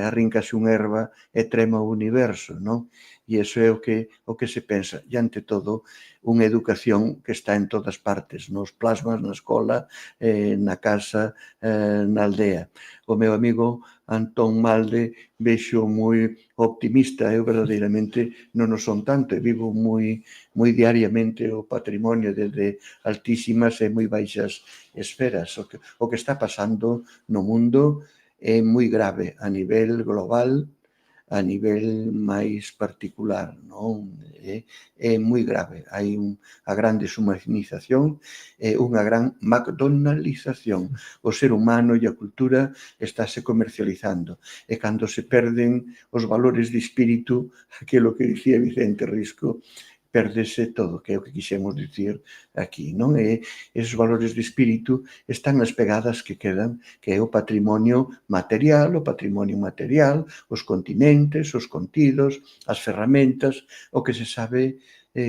arríncase unha erva e trema o universo, non? E iso é o que se pensa. E, ante todo, unha educación que está en todas partes, nos plasmas, na escola, na casa, na aldea. O meu amigo Antón Malde vexo moi optimista, eu verdadeiramente non o son tanto, e vivo moi diariamente o patrimonio desde altísimas e moi baixas esferas. O que está pasando no mundo é moi grave a nivel global, a nivel máis particular, non? É moi grave. Hai a gran deshumanización e unha gran McDonaldización. O ser humano e a cultura estáse comercializando. E cando se perden os valores de espírito, aquilo que dicía Vicente Risco, perdese todo, que é o que quixemos dicir aquí, non? E esos valores de espírito están nas pegadas que quedan, que é o patrimonio material, os continentes, os contidos, as ferramentas, o que se sabe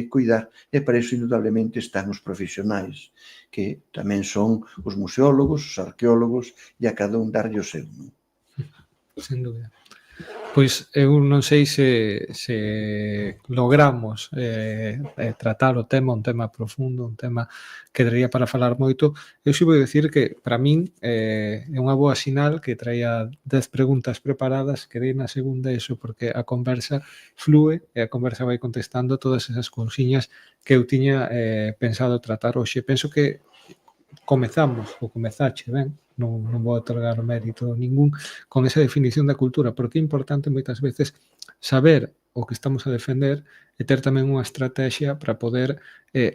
cuidar. E para iso, indudablemente, están os profesionais, que tamén son os museólogos, os arqueólogos, e a cada un darlle o seu, non? Sen dúbida. Pois eu non sei se logramos tratar o tema, un tema profundo, un tema que daría para falar moito. Eu xo vou dicir que, para min, é unha boa sinal que traía 10 preguntas preparadas, que dei na segunda iso porque a conversa flúe e a conversa vai contestando todas esas cousiñas que eu tiña pensado tratar hoxe. Penso que comezamos, ou comezache ben, non vou otorgar o mérito ningún, con esa definición da cultura, porque é importante moitas veces saber o que estamos a defender e ter tamén unha estrategia para poder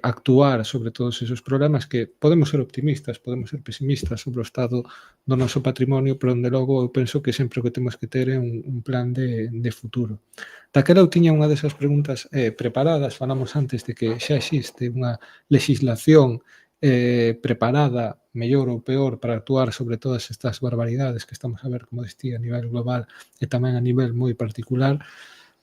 actuar sobre todos esos problemas que podemos ser optimistas, podemos ser pesimistas sobre o estado do noso patrimonio, pero onde logo eu penso que sempre o que temos que ter é un plan de futuro. Daquela eu tiña unha desas preguntas preparadas, falamos antes de que xa existe unha legislación preparada, mellor ou peor, para actuar sobre todas estas barbaridades que estamos a ver, como dicía, a nivel global e tamén a nivel moi particular,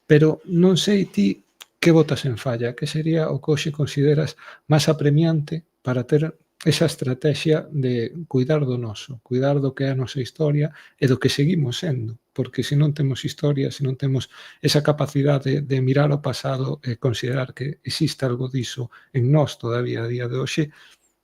pero non sei ti que botas en falla, que sería o que hoxe consideras máis apremiante para ter esa estrategia de cuidar do noso, cuidar do que é a nosa historia e do que seguimos sendo, porque se non temos historia, se non temos esa capacidade de mirar ao pasado e considerar que existe algo diso en nós todavía a día de hoxe,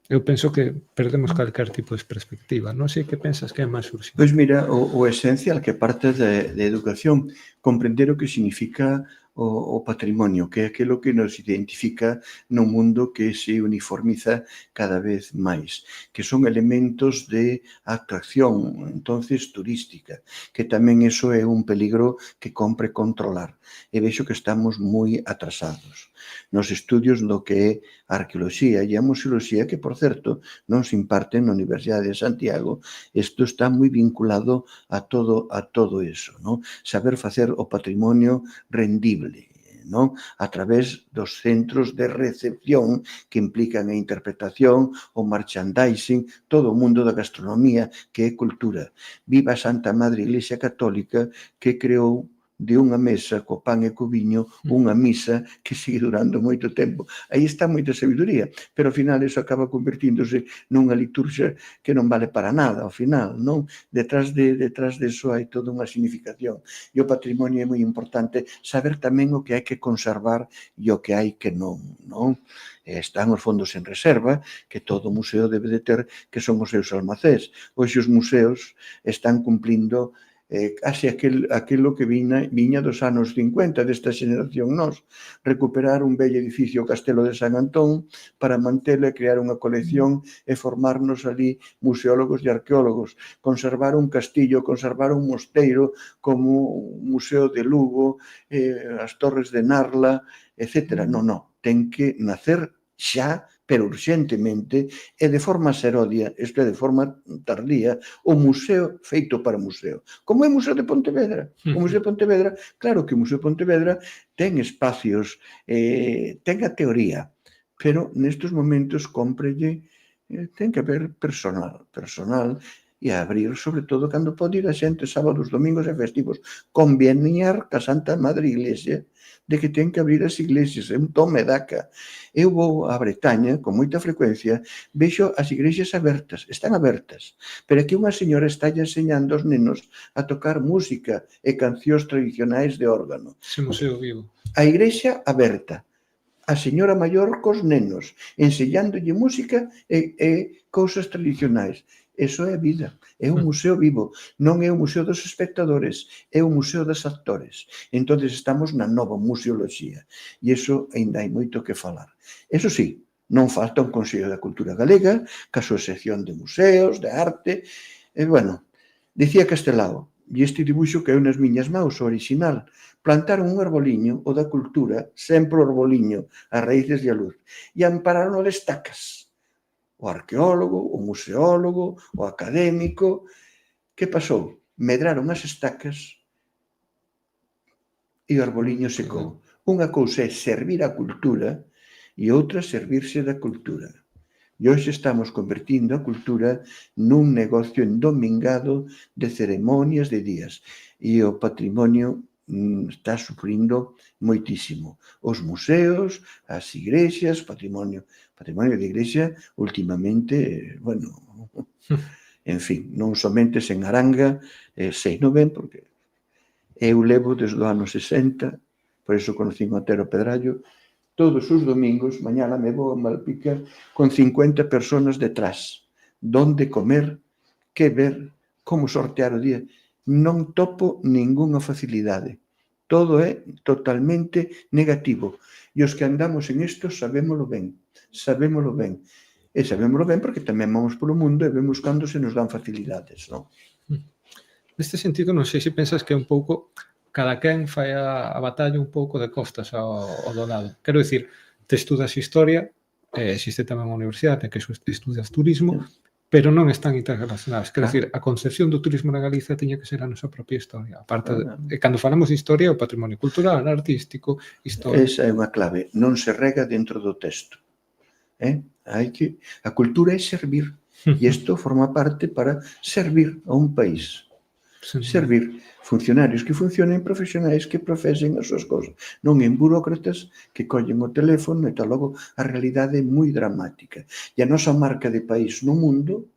eu penso que perdemos calquer tipo de perspectiva. Non sei que pensas que é máis urxente. Pois mira, o esencial que parte de educación, comprender o que significa o patrimonio, que é aquilo que nos identifica no mundo que se uniformiza cada vez máis, que son elementos de atracción, entonces turística, que tamén iso é un peligro que compre controlar. E vexo que estamos moi atrasados nos estudios do que é a arqueoloxía e a museoloxía, que, por certo, non se imparte na Universidade de Santiago. Isto está moi vinculado a todo iso, non? Saber facer o patrimonio rendible, non? A través dos centros de recepción que implican a interpretación, o merchandising, todo o mundo da gastronomía, que é cultura. Viva a Santa Madre Iglesia Católica, que creou de unha mesa co pan e co viño unha misa que sigue durando moito tempo. Aí está moita sabiduría, pero ao final iso acaba convertíndose nunha liturgia que non vale para nada, ao final, non? Detrás diso hai toda unha significación. E o patrimonio é moi importante saber tamén o que hai que conservar e o que hai que non, non? Están os fondos en reserva, que todo museo debe de ter, que son os seus almacéns. Hoxe os museos están cumplindo case aquilo que viña dos anos 50 desta xeración nós, recuperar un bello edificio, o Castelo de San Antón, para mantelo e crear unha colección e formarnos ali museólogos e arqueólogos, conservar un castillo, conservar un mosteiro como o Museo de Lugo, as Torres de Narla, etc. Non, ten que nacer xa, pero urxentemente, e de forma serodia, isto é, de forma tardía, o museo feito para museo. Como é o Museo de Pontevedra. O Museo de Pontevedra, claro que o Museo de Pontevedra ten espacios, ten a teoría, pero nestes momentos cómprelle, ten que haber personal, e abrir, sobre todo, cando pode ir a xente sábados, domingos e festivos, conveniar ca Santa Madre Iglesia de que ten que abrir as iglesias, é un tome daca. Eu vou a Bretaña con moita frecuencia, vexo as iglesias abertas, están abertas, pero aquí unha señora está enseñando aos nenos a tocar música e cancións tradicionais de órgano. Ese museo vivo. A igrexa aberta, a señora maior cos nenos, enseñándolle música e cousas tradicionais. Eso é vida, é un museo vivo, non é un museo dos espectadores, é un museo dos actores. Entón, estamos na nova museoloxía, e iso ainda hai moito que falar. Eso sí, non falta un Consello da Cultura Galega, ca súa sección de museos, de arte, e, bueno, dicía Castelao, e este dibuixo que é nas miñas maus, o original, plantaron un arboliño, o da cultura, sempre o arboliño, as raíces e a luz, e ampararon as estacas. O arqueólogo, o museólogo, o académico. Que pasou? Medraron as estacas e o arboliño secou. Unha cousa é servir a cultura e outra servirse da cultura. E hoxe estamos convertindo a cultura nun negocio endomingado de ceremonias de días. E o patrimonio está sufrindo moitísimo. Os museos, as igrexas, patrimonio de igrexa, últimamente, bueno, en fin, non somente sen aranga, sei non ben, porque eu levo desde o ano 60, por iso conocín o Otero Pedrallo, todos os domingos, mañana me vou a Malpica con 50 personas detrás, donde comer, que ver, como sortear o día. Non topo ningunha facilidade. Todo é totalmente negativo. E os que andamos en isto sabémolo ben. E sabémolo ben porque tamén vamos polo mundo e vemos cando se nos dan facilidades, non? Neste sentido, non sei se pensas que un pouco cada quen fai a batalla un pouco de costas ao do lado. Quero dicir, te estudas historia, existe tamén a universidade que estudas turismo, pero non están interrelacionadas. Quero dicir, a concepción do turismo na Galiza tiña que ser a nosa propia historia. Aparte, cando falamos de historia, o patrimonio cultural, artístico, histórico. Esa é unha clave. Non se rega dentro do texto. A cultura é servir. E isto forma parte para servir a un país. Servir funcionarios que funcionen, profesionais que profesen as súas cousas. Non en burócratas que collen o teléfono e tal. Logo, a realidade é moi dramática. E a nosa marca de país no mundo,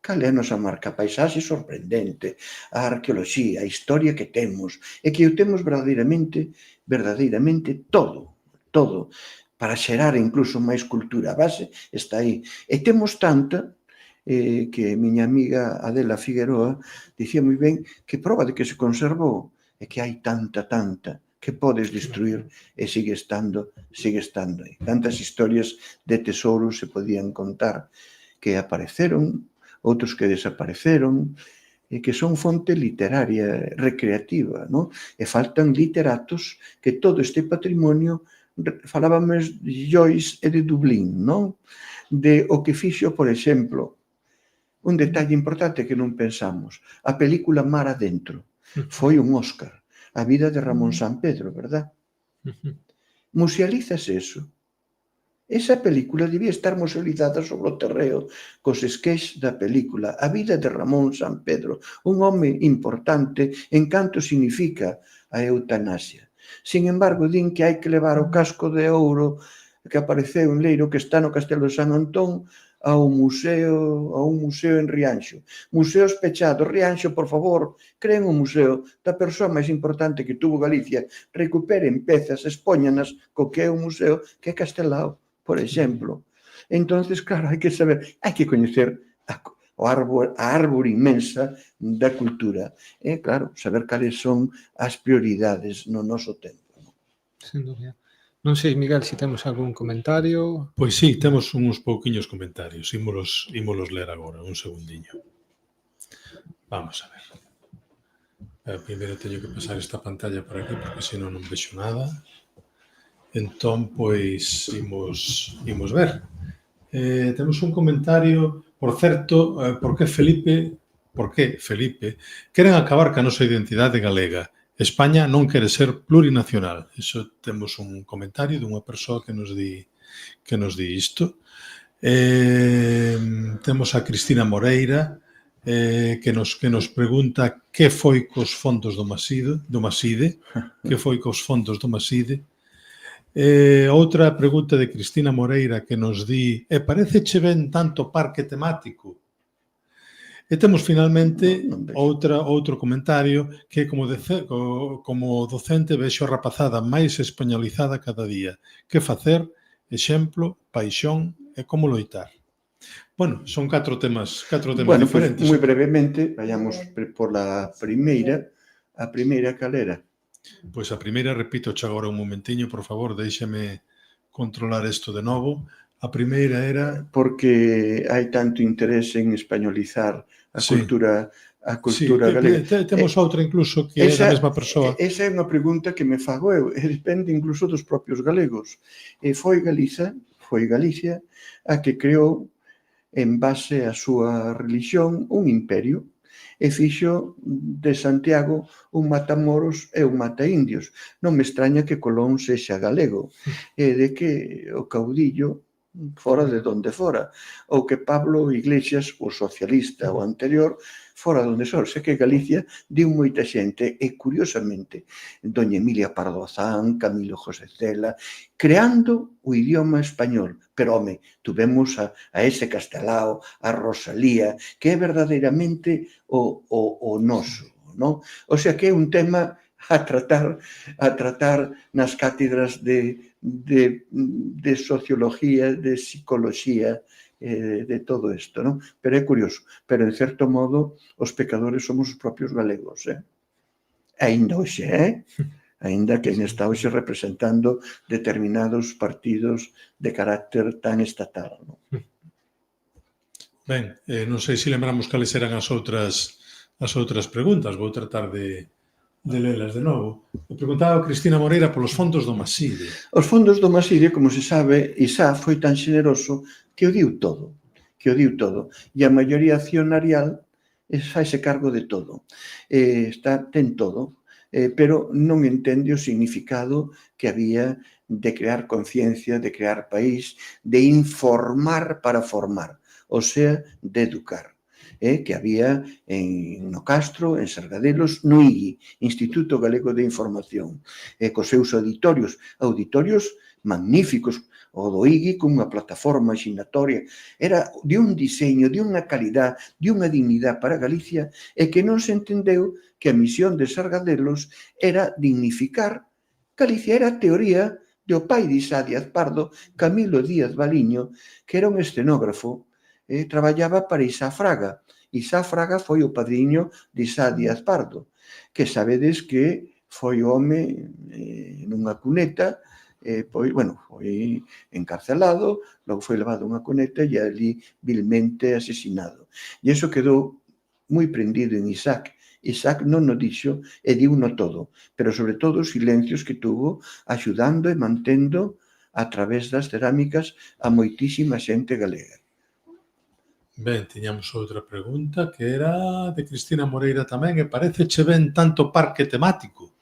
cal é a nosa marca? A paisaxe sorprendente, a arqueoloxía, a historia que temos, e que o temos verdadeiramente todo, para xerar incluso máis cultura. A base está aí. E temos tanta que miña amiga Adela Figueroa dicía moi ben que prova de que se conservou é que hai tanta que podes destruir e sigue estando aí. Tantas historias de tesouros se podían contar que apareceron, outros que desapareceron, e que son fonte literaria recreativa, non? E faltan literatos que todo este patrimonio, falábamos de Joyce e de Dublín, non? De o que fixo, por exemplo, un detalle importante que non pensamos. A película Mar Adentro foi un Óscar. A vida de Ramón Sampedro, verdad? Musealízase eso. Esa película debía estar musealizada sobre o terreo cos sketches da película. A vida de Ramón Sampedro, un home importante en canto significa a eutanasia. Sin embargo, din que hai que levar o casco de ouro que apareceu en Leiro, que está no Castelo de San Antón, a un museo en Rianxo. Museos pechados. Rianxo, por favor, creen un museo da persoa máis importante que tuvo Galicia, recuperen pezas, expóñanas co que é un museo, que é Castelao, por exemplo. Entonces, claro, hai que saber, hai que coñecer a árbore inmensa da cultura. E, claro, saber cales son as prioridades no noso tempo. Sen dúbida. Non sei, Miguel, se temos algún comentario. Pois sí, temos uns pouquiños comentarios. Ímolos ler agora, un segundiño. Vamos a ver. Primeiro teño que pasar esta pantalla por aquí, porque senón non vexo nada. Entón, pois, imos ver. Temos un comentario, por certo, por que Felipe queren acabar ca nosa identidade galega. España non quere ser plurinacional. Iso temos un comentario dunha persoa que nos di isto. Temos a Cristina Moreira que nos pregunta que foi cos fondos do Maside, que foi cos fondos do Maside. Outra pregunta de Cristina Moreira que nos di paréceche ben tanto parque temático? E temos finalmente outro comentario que como docente vexo a rapazada máis españolizada cada día. Que facer? Exemplo, paixón e como loitar. Bueno, son 4 temas diferentes. Pues, moi brevemente, vayamos por la primeira. A primeira calera? Pois a primeira, repito agora un momentiño, por favor, déixame controlar isto de novo. A primeira era... Porque hai tanto interés en españolizar a cultura galega. Temos outra incluso que é da mesma persoa. Esa é unha pregunta que me fago eu, e depende incluso dos propios galegos. Foi Galicia a que creou, en base á súa religión, un imperio, e fixo de Santiago un matamoros e un mataindios. Non me extraña que Colón sexa galego, e de que o caudillo fora de donde fora, ou que Pablo Iglesias, o socialista, o anterior, fora de onde fora. Sei que Galicia diu moita xente, e curiosamente, doña Emilia Pardo Bazán, Camilo José Cela, creando o idioma español. Pero, home, tuvemos a ese Castelao, a Rosalía, que é verdadeiramente o noso, non? O sea que é un tema a tratar nas cátedras de sociología, de psicología, de todo isto, non? Pero é curioso. Pero, en certo modo, os pecadores somos os propios galegos, Ainda hoxe, Ainda que está hoxe representando determinados partidos de carácter tan estatal, non? Ben, non sei se lembramos cales eran as outras preguntas. Vou tratar de lelas de novo. Me preguntaba Cristina Moreira polos fondos do Maside. Os fondos do Maside, como se sabe, Isá foi tan xeneroso que o diu todo. E a maioría accionarial faise cargo de todo. Ten todo, pero non entende o significado que había de crear conciencia, de crear país, de informar para formar, o sea, de educar. Que había no Castro, en Sargadelos, no IGI, Instituto Galego de Información, cos seus auditorios magníficos, o do IGI con unha plataforma xinatoria, era de un diseño, de unha calidad, de unha dignidade para Galicia, e que non se entendeu que a misión de Sargadelos era dignificar Galicia. Era a teoría do pai de Isá Díaz Pardo, Camilo Díaz Baliño, que era un escenógrafo, traballaba para Isá Fraga. Isá Fraga foi o padriño de Isá Díaz Pardo, que sabedes que foi o home nunha cuneta, foi encarcelado, logo foi levado a unha cuneta e ali vilmente asesinado. E iso quedou moi prendido en Isaac. Isaac non o dixo e diuno todo, pero sobre todo os silencios que tuvo axudando e mantendo a través das cerámicas a moitísima xente galega. Ben, tiñamos outra pregunta que era de Cristina Moreira tamén, e paréceche ben tanto parque temático?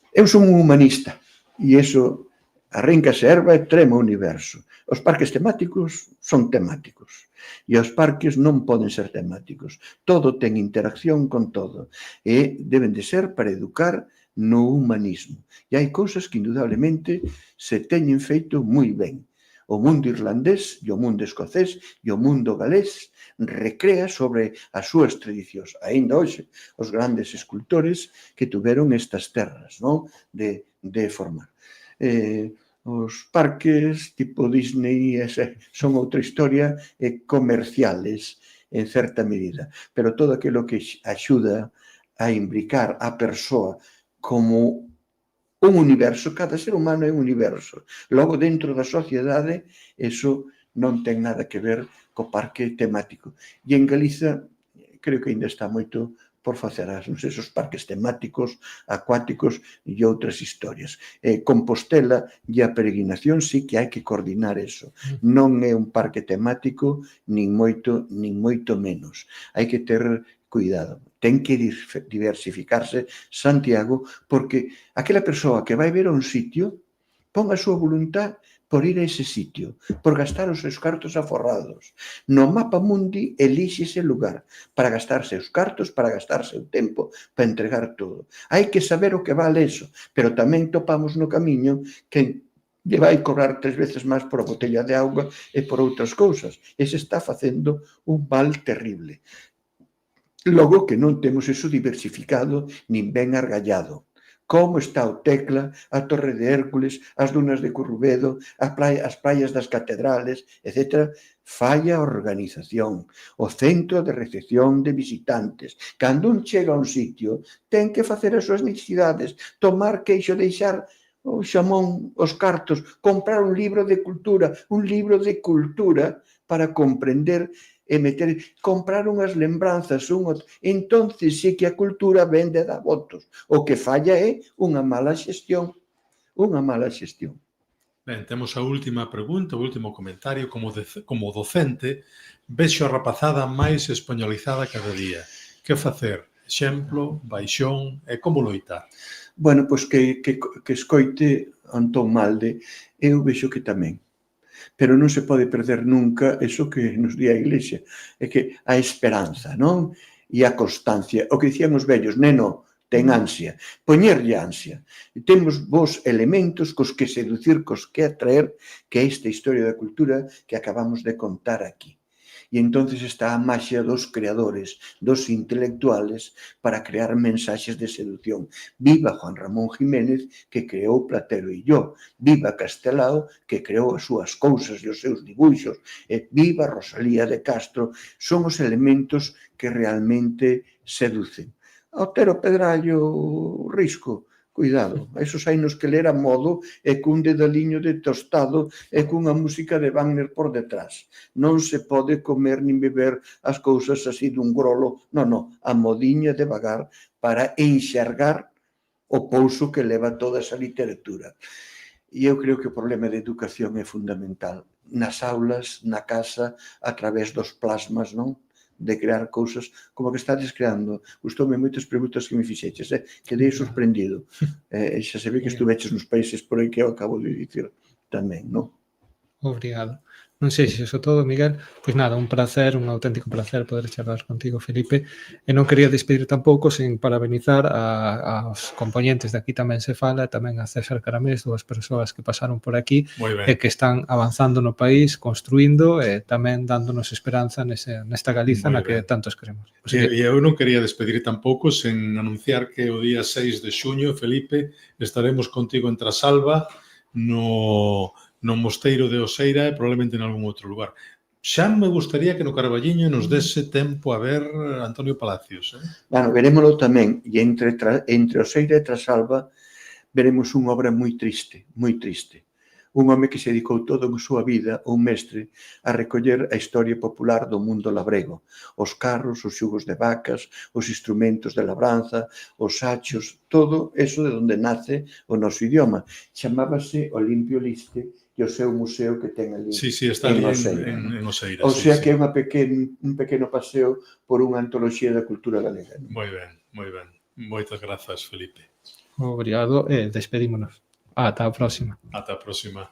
Eu son un humanista e iso arrinca serva e trema o universo. Os parques temáticos son temáticos e os parques non poden ser temáticos. Todo ten interacción con todo e deben de ser para educar no humanismo. E hai cousas que, indudablemente, se teñen feito moi ben. O mundo irlandés e o mundo escocés e o mundo galés recrea sobre as súas tradicións. Ainda hoxe, os grandes escultores que tuveron estas terras, non? De formar. Os parques tipo Disney son outra historia comerciales en certa medida, pero todo aquilo que axuda a imbricar a persoa como un universo, cada ser humano é un universo. Logo, dentro da sociedade, eso non ten nada que ver co parque temático. E en Galiza, creo que ainda está moito por facer esos parques temáticos, acuáticos e outras historias. Compostela e a peregrinación sí que hai que coordinar eso. Non é un parque temático, nin moito menos. Hai que ter cuidado. Ten que diversificarse Santiago, porque aquela persoa que vai ver a un sitio pon a súa voluntad por ir a ese sitio, por gastar os seus cartos aforrados. No mapa mundi elixe ese lugar para gastarse os cartos, para gastarse o tempo, para entregar todo. Hai que saber o que vale eso, pero tamén topamos no camiño que lle vai cobrar 3 veces máis por a botella de auga e por outras cousas. Ese está facendo un mal terrible. Logo que non temos eso diversificado nin ben argallado. Como está o Tecla, a Torre de Hércules, as dunas de Currubedo, as praias das catedrales, etc. Falla a organización, o centro de recepción de visitantes. Cando un chega a un sitio, ten que facer as súas necesidades, tomar queixo, deixar o xamón, os cartos, comprar un libro de cultura para comprender e comprar unhas lembranzas, entonces sí que a cultura vende da votos. O que falla é unha mala xestión. Ben, temos a última pregunta, o último comentario. Como docente, vexo a rapazada máis españolizada cada día. Que facer? Exemplo, baixón e como loitar? Bueno, pois que escoite Antón Malde, eu vexo que tamén. Pero non se pode perder nunca eso que nos di a Iglesia, é que a esperanza, non? E a constancia. O que dicían os vellos, neno, ten ansia, poñerlle ansia. Temos vos elementos cos que seducir, cos que atraer, que é esta historia da cultura que acabamos de contar aquí. E entonces está a maxia dos creadores, dos intelectuales, para crear mensaxes de seducción. Viva Juan Ramón Jiménez, que creou Platero e yo. Viva Castelao, que creou as súas cousas e os seus dibuixos. E viva Rosalía de Castro. Son os elementos que realmente seducen. Otero Pedrallo Risco, cuidado, esos hai nos que ler a modo e cun dedaliño de tostado e cunha música de Wagner por detrás. Non se pode comer nin beber as cousas así dun grolo, non, a modiña devagar para enxergar o pouso que leva toda esa literatura. E eu creo que o problema de educación é fundamental. Nas aulas, na casa, a través dos plasmas, non? De crear cousas como que estades creando. Gustoume moitas preguntas que me fixeches, quedei sorprendido. Xa se ve que estuveches nos países por aí que eu acabo de dicir tamén, non? Obrigado. Non sei se iso todo, Miguel. Pois nada, un placer, un auténtico placer poder charlar contigo, Felipe. E non quería despedir tampouco sen parabenizar aos componentes de Aquí Tamén Se Fala e tamén a César Caramés, dúas persoas que pasaron por aquí e que están avanzando no país, construindo e tamén dándonos esperanza nesta Galiza na que tantos queremos. E eu non quería despedir tampouco sen anunciar que o día 6 de xuño, Felipe, estaremos contigo en Trasalba no Mosteiro de Oseira e probablemente en algún outro lugar. Xa me gustaría que no Carballiño nos dese tempo a ver Antonio Palacios. Bueno, verémolo tamén. E entre Oseira e Trasalba veremos unha obra moi triste, moi triste. Un home que se dedicou toda a súa vida, un mestre, a recoller a historia popular do mundo labrego. Os carros, os xugos de vacas, os instrumentos de labranza, os sachos, todo eso de onde nace o noso idioma. Chamábase Olimpio Liste e o seu museo que ten ali está en Oseira. En Oseira. O sea que é un pequeno paseo por unha antoloxía da cultura galega. Moi ben, moi ben. Moitas grazas, Felipe. Obrigado e despedímonos. Ata a próxima. Ata a próxima.